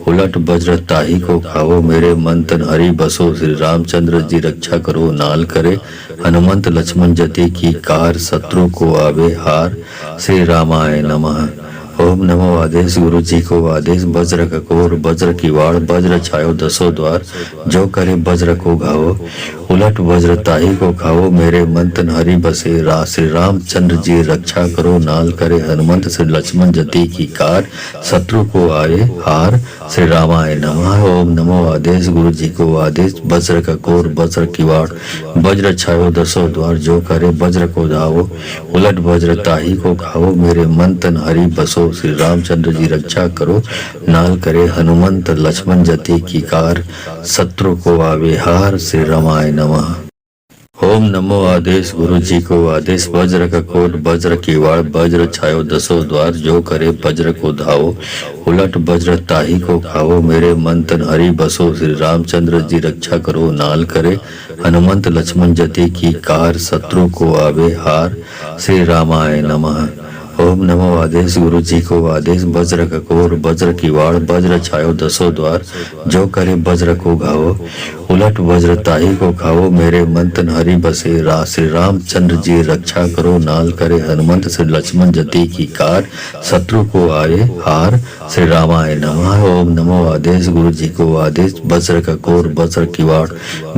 उलट वज्र ताही को खाओ मेरे मन तन हरि बसो श्री रामचंद्र जी रक्षा करो नाल करे हनुमंत लक्ष्मण जति की कार शत्रु को आवे हार श्री रामाय नमः। ओम नमो आदेश गुरु जी को आदेश वज्र का कोर वज्र की वाड़ वज्र छायो दसों द्वार जो करे वज्र को घावो उलट वज्र ताही को खाओ मेरे मंतन हरि बसे श्री रामचंद्र जी रक्षा करो नाल करे हनुमंत श्री लक्ष्मण जति की कार शत्रु को आए हार श्री रामाय नमः। ओम नमो आदेश गुरु जी को आदेश वज्र का कोर वज्र की वाड़ वज्र छायो दसों द्वार जो करे वज्र को धावो उलट वज्र ताही को खाओ मेरे मंतन हरि बसो श्री रामचंद्र जी रक्षा करो नाल करे हनुमंत लक्ष्मण जति की कार शत्रु को आवे हार श्री रामाय नमः। ओम नमो आदेश गुरु जी को आदेश वज्र का कोट वज्र की वाड़ वज्र छायो दसों द्वार जो करे वज्र को धावो उलट वज्र ताही को खाओ मेरे मन तन हरि बसो श्री रामचंद्र जी रक्षा करो नाल करे हनुमंत लक्ष्मण जति की कार शत्रु को आवे हार श्री रामाय नमः। ओम नमो आदेश गुरु जी को आदेश वज्र का कोर वज्र की वाड़ वज्र छायो दसों द्वार जो करे वज्र को घावो उलट वज्र ताही को खाओ मेरे मंतन हरि बसे श्री रामचंद्र जी रक्षा करो नाल करे हनुमंत श्री लक्ष्मण जति की कार शत्रु को आए हार श्री रामाय नमः। ओम नमो आदेश गुरु जी को आदेश वज्र का कोर वज्र की वाड़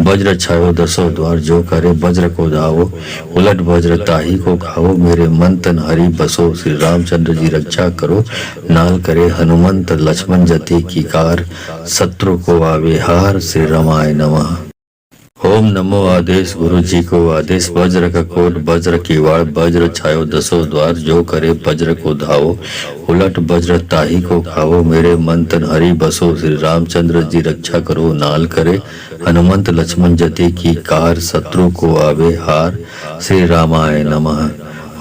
वज्र छायो दसों द्वार जो करे वज्र को धावो उलट वज्र ताही को खाओ मेरे मंतन हरि बसो श्री रामचंद्र जी रक्षा करो नाल करे हनुमंत लक्ष्मण जति की कार शत्रु को आवे हार श्री रामाय नमः। ओम नमो आदेश गुरु जी को आदेश वज्र का कोट वज्र की वाड़ वज्र छायो दसों द्वार जो करे वज्र को धावो उलट वज्र ताही को खाओ मेरे मन तन हरि बसो श्री रामचंद्र जी रक्षा करो नाल करे हनुमंत लक्ष्मण जति की कार शत्रु को आवे हार श्री रामाय नमः।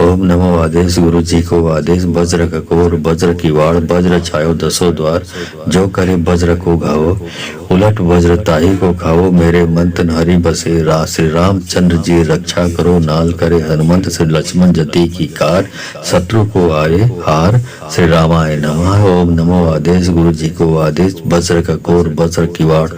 ओम नमो आदेश गुरु जी को आदेश वज्र का कोर वज्र की वाड़ वज्र छायो दसों द्वार जो करे वज्र को घावो उलट वज्र ताही को खाओ मेरे मंतन हरि बसे श्री रामचंद्र जी रक्षा करो नाल करे हनुमंत श्री लक्ष्मण जति की कार शत्रु को आए हार श्री रामाय नमः। ओम नमो आदेश गुरु जी को आदेश वज्र का कोर वज्र की वाड़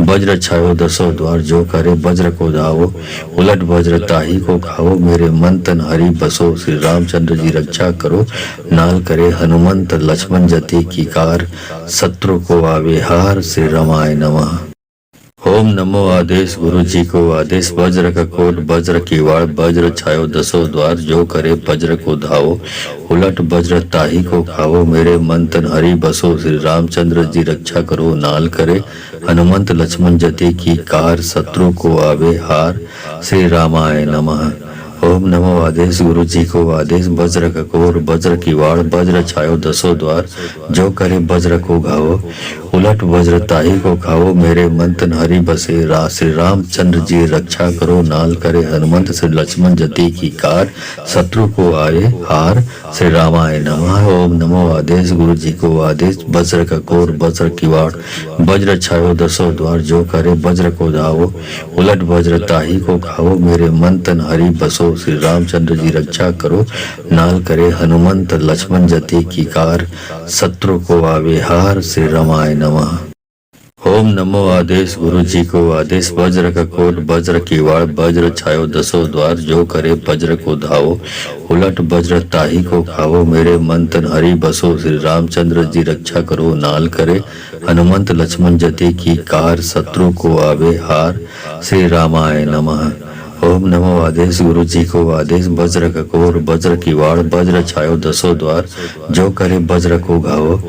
वज्र छायो दसों द्वार जो करे वज्र को धावो उलट वज्र ताही को खाओ मेरे मंतन हरि बसो श्री रामचंद्र जी रक्षा करो नाल करे हनुमंत लक्ष्मण जति की कार शत्रु को आवे हार श्री रामाय नमः। ओम नमो आदेश गुरु जी को आदेश वज्र का कोट वज्र की वाड़ वज्र छायो दसों द्वार जो करे वज्र को धावो उलट वज्र ताही को खाओ मेरे मन तन हरि बसो श्री रामचंद्र जी रक्षा करो नाल करे हनुमंत लक्ष्मण जति की कार शत्रु को आवे हार श्री रामाय नमः। ओम नमो आदेश गुरु जी को आदेश वज्र का कोर वज्र की वाड़ वज्र छायो दसों द्वार जो करे वज्र को घावो उलट वज्र ताही को खाओ मेरे मंतन हरि बसे श्री रामचंद्र जी रक्षा करो नाल करे हनुमंत श्री लक्ष्मण जति की कार शत्रु को आए हार श्री रामाय नमः। ओम नमो आदेश गुरु जी को आदेश वज्र का कोर वज्र की वाड़ वज्र छायो दसों द्वार जो करे वज्र को धावो उलट वज्र ताही को खाओ मेरे मंतन हरि बसो श्री रामचंद्र जी रक्षा करो नाल करे हनुमंत लक्ष्मण जति की कार शत्रु को आवे हार श्री रामाय नमः। ओम नमो आदेश गुरु जी को आदेश वज्र का कोट वज्र की वाड़ वज्र छायो दसों द्वार जो करे वज्र को धावो उलट वज्र ताही को खाओ मेरे मंतन हरि बसो श्री रामचंद्र जी रक्षा करो नाल करे हनुमंत लक्ष्मण जति की कार शत्रु को आवे हार श्री रामाय नमः। ओम नमो आदेश गुरु जी को आदेश वज्र का कोर वज्र की वाड़ वज्र छायो दसों द्वार जो करे वज्र को घावो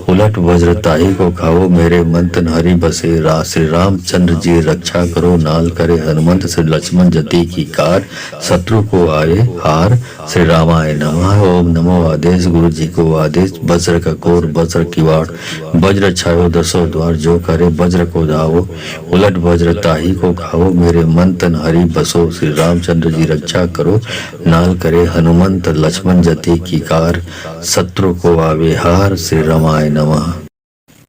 उलट वज्र ताही को खाओ मेरे मंतन हरि बसे श्री रामचंद्र जी रक्षा करो नाल करे हनुमंत श्री लक्ष्मण जति की कार शत्रु को आए हार श्री रामाय नमः। ओम नमो आदेश गुरु जी को आदेश वज्र का कोर वज्र की वाड़ वज्र छायो दसों द्वार जो करे वज्र को धावो उलट वज्र ताही को खाओ मेरे मंतन हरि बसो श्री रामचंद्र जी रक्षा करो नाल करे हनुमंत लक्ष्मण जति की कार शत्रु को आवे हार श्री रामाय नमः।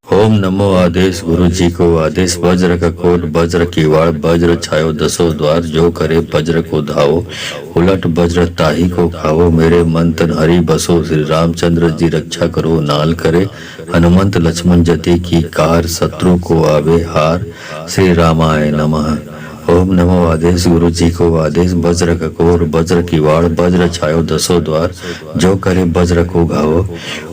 ओम ओम नमो आदेश गुरु जी को आदेश वज्र का कोट वज्र की वाड़ वज्र छायो दसों द्वार जो करे वज्र को धावो उलट वज्र ताही को खाओ मेरे मन तन हरि बसो श्री रामचंद्र जी रक्षा करो नाल करे हनुमंत लक्ष्मण जति की कार शत्रु को आवे हार श्री रामाय नमः। ओम नमो आदेश गुरु जी को आदेश वज्र का कोर वज्र की वाड़ वज्र छायो दसों द्वार जो करे वज्र को घावो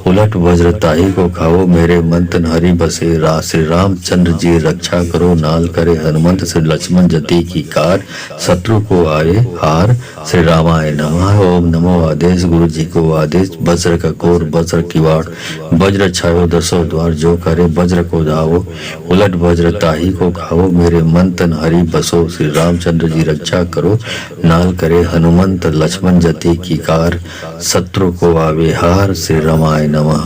उलट वज्र ताही को खाओ मेरे मन तन हरि बसे श्री रामचंद्र जी रक्षा करो नाल करे हनुमंत श्री लक्ष्मण जति की कार शत्रु को आए हार श्री रामाय नमः। ओम नमो आदेश गुरु जी को आदेश वज्र का कोर वज्र की वाड़ वज्र छायो दसों द्वार जो करे वज्र को धावो उलट वज्र ताही को खाओ मेरे मन तन हरि बसो श्री रामचंद्र जी रक्षा करो नाल करे हनुमंत लक्ष्मण जति की कार शत्रु को आवे हार श्री रामाय नमः।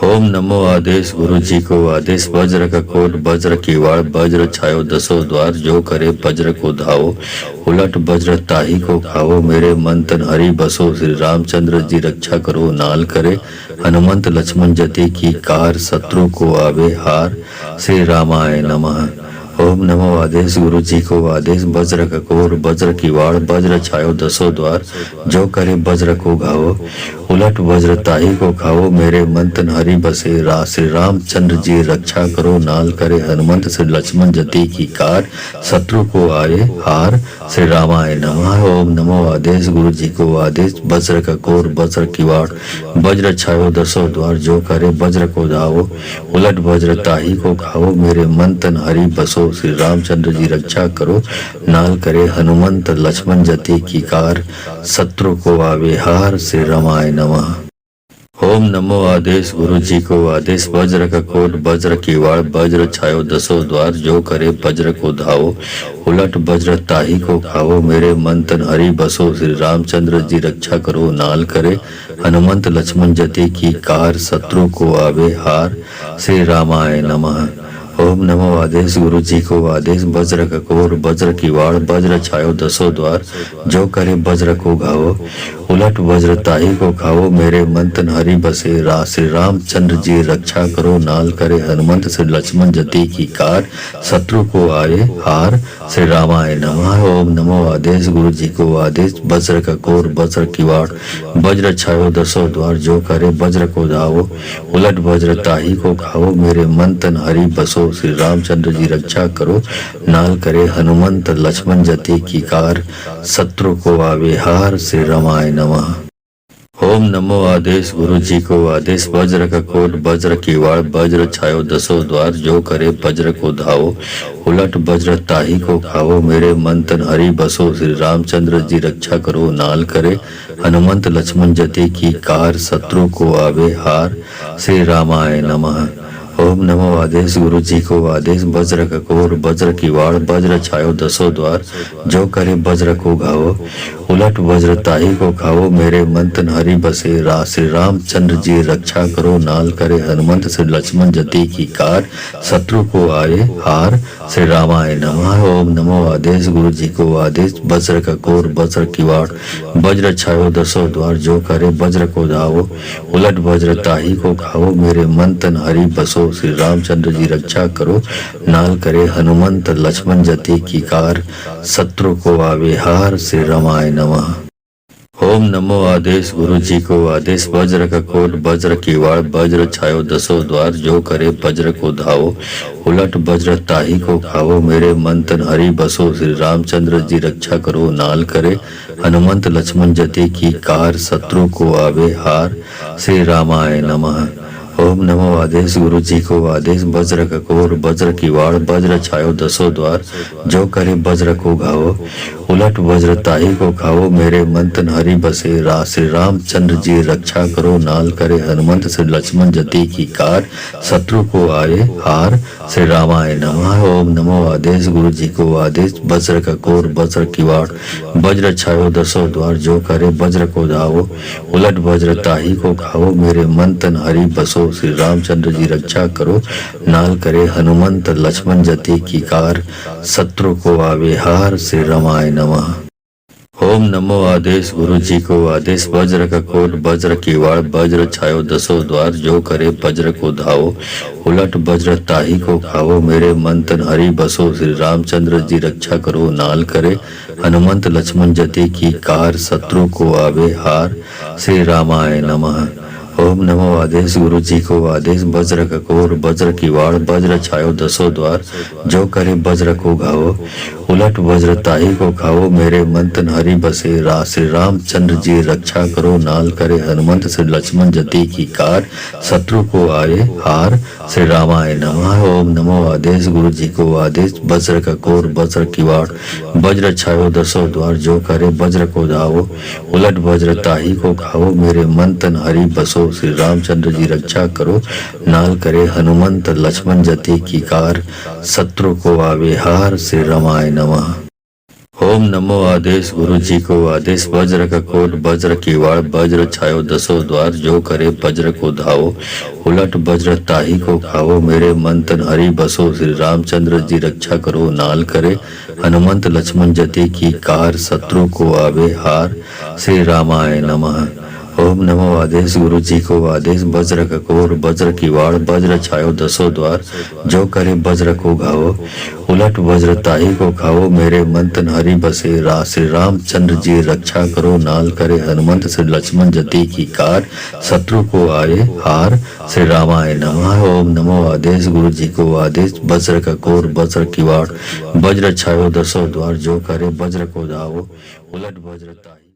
ओम नमो आदेश गुरु जी को आदेश वज्र का कोट वज्र की वाड़ वज्र छायो दसों द्वार जो करे वज्र को धावो उलट वज्र ताही को खाओ मेरे मन तन हरि बसो श्री रामचंद्र जी रक्षा करो नाल करे हनुमंत लक्ष्मण जति की कार शत्रु को आवे हार श्री रामाय नमः। ओम नमो आदेश गुरु जी को आदेश वज्र का कोर वज्र की वाड़ वज्र छायो दसों द्वार जो करे वज्र को घावो उलट वज्र ताही को खाओ मेरे मन तन हरि बसे श्री रामचंद्र जी रक्षा करो नाल करे हनुमंत श्री लक्ष्मण जति की कार शत्रु को आए हार श्री रामाय नमः। ओम नमो आदेश गुरु जी को आदेश वज्र का कोर वज्र की वाड़ वज्र छायो दसों द्वार जो करे वज्र को धावो उलट वज्र ताही को खाओ मेरे मन तन हरि बसो श्री रामचंद्र जी रक्षा करो नाल करे हनुमंत लक्ष्मण जति की कार शत्रु को आवे हार श्री रामाय नमः। ओम नमो आदेश गुरु जी को आदेश वज्र का कोट वज्र की वाड़ वज्र छायो दसों द्वार जो करे वज्र को धावो उलट वज्र ताही को खाओ मेरे मन तन हरि बसो श्री रामचंद्र जी रक्षा करो नाल करे हनुमंत लक्ष्मण जति की कार शत्रु को आवे हार श्री रामाय नमः। ओम नमो आदेश गुरु जी को आदेश वज्र का कोर वज्र की वाड़ वज्र छायो दसों द्वार जो करे वज्र को घावो उलट वज्र ताही को खाओ मेरे मन तन हरि बसे श्री रामचंद्र जी रक्षा करो नाल करे हनुमंत श्री लक्ष्मण जति की कार शत्रु को आए हार श्री रामाय नमः। ओम नमो आदेश गुरु जी को आदेश वज्र का कोर वज्र की वाड़ वज्र छायो दसों द्वार जो करे वज्र को धावो उलट वज्र ताही को खाओ मेरे मन तन हरि बसो श्री रामचंद्र जी रक्षा करो नाल करे हनुमंत लक्ष्मण जति की कार शत्रु को आवे हार श्री रामाय नमः। ओम नमो आदेश गुरु जी को आदेश वज्र का कोट वज्र की वाड़ वज्र छायो दसों द्वार जो करे वज्र को धावो उलट वज्र ताही को खाओ मेरे मन तन हरि बसो श्री रामचंद्र जी रक्षा करो नाल करे हनुमंत लक्ष्मण जति की कार शत्रु को आवे हार श्री रामाय नमः। ओम नमो आदेश गुरु जी को आदेश वज्र का कोर वज्र की वाड़ वज्र छायो दसों द्वार जो करे वज्र को घावो उलट वज्र ताही को खाओ मेरे मन तन हरि बसे श्री रामचंद्र जी रक्षा करो नाल करे हनुमंत श्री लक्ष्मण जति की कार शत्रु को आए हार श्री रामाय नमः। ओम नमो आदेश गुरु जी को आदेश वज्र का कोर वज्र की वाड़ वज्र छायो दसों द्वार जो करे वज्र को धावो उलट वज्र ताही को खाओ मेरे मन तन हरि बसो श्री रामचंद्र जी रक्षा करो नाल करे हनुमंत लक्ष्मण जति की कार शत्रु को आवे हार श्री रामाय नमः। ओम नमो आदेश गुरु जी को आदेश वज्र का कोट वज्र की वाड़ वज्र छायो दसों द्वार जो करे वज्र को धावो उलट वज्र ताही को खाओ मेरे मन तन हरि बसो श्री रामचंद्र जी रक्षा करो नाल करे हनुमंत लक्ष्मण जति की कार शत्रु को आवे हार श्री रामाय नमः। ओम नमो आदेश गुरु जी को आदेश वज्र का कोर वज्र की वाड़ वज्र छायो दसों द्वार जो करे वज्र को घावो उलट वज्र ताही को खाओ मेरे मन तन हरि बसे श्री रामचंद्र जी रक्षा करो नाल करे हनुमंत श्री लक्ष्मण जति की कार शत्रु को आए हार श्री रामाय नमः। ओम नमो आदेश गुरु जी को आदेश वज्र का कोर वज्र की वाड़ वज्र छायो दसों द्वार जो करे वज्र को धावो उलट वज्र ताही को खाओ मेरे मन तन हरि बसो श्री रामचंद्र जी रक्षा करो नाल करे हनुमंत लक्ष्मण जति की कार शत्रु को आवे हार श्री रामाय नमः। ओम नमो आदेश गुरु जी को आदेश वज्र का कोट वज्र की वाड़ वज्र छायो दसों द्वार जो करे वज्र को धावो उलट वज्र ताही को खाओ मेरे मन तन हरि बसो श्री रामचंद्र जी रक्षा करो नाल करे हनुमंत लक्ष्मण जति की कार शत्रु को आवे हार श्री रामाय नमः। ओम नमो आदेश गुरु जी को आदेश वज्र का कोर वज्र की वाड़ वज्र छायो दसों द्वार जो करे वज्र को घावो उलट वज्र ताही को खाओ मेरे मन तन हरि बसे श्री रामचंद्र जी रक्षा करो नाल करे हनुमंत श्री लक्ष्मण जति की कार शत्रु को आए हार श्री रामाय नमः। ओम नमो आदेश गुरु जी को आदेश वज्र का कोर वज्र की वाड़ वज्र छायो दसों द्वार जो करे वज्र को धावो उलट वज्र ताही को खाओ मेरे मन तन हरि बसो श्री रामचंद्र जी रक्षा करो नाल करे हनुमंत लक्ष्मण जति की कार शत्रु को आवे हार श्री रामाय नमः। ओम नमो आदेश गुरु जी को आदेश वज्र का कोट वज्र की वाड़ वज्र छायो दसों द्वार जो करे वज्र को धावो उलट वज्र ताही को खाओ मेरे मन तन हरि बसो श्री रामचंद्र जी रक्षा करो नाल करे हनुमंत लक्ष्मण जति की कार शत्रु को आवे हार श्री रामाय नमः। ओम नमो आदेश गुरु जी को आदेश वज्र का कोर वज्र की वाड़ वज्र छायो दसों द्वार जो करे वज्र को घावो उलट वज्र ताही को खाओ मेरे मन तन हरि बसे श्री रामचंद्र जी रक्षा करो नाल करे हनुमंत श्री लक्ष्मण जति की कार शत्रु को आए हार श्री रामाय नमः। ओम नमो आदेश गुरु जी को आदेश वज्र का कोर वज्र की वाड़ वज्र छायो दसों द्वार जो करे वज्र को धावो उलट वज्र ताही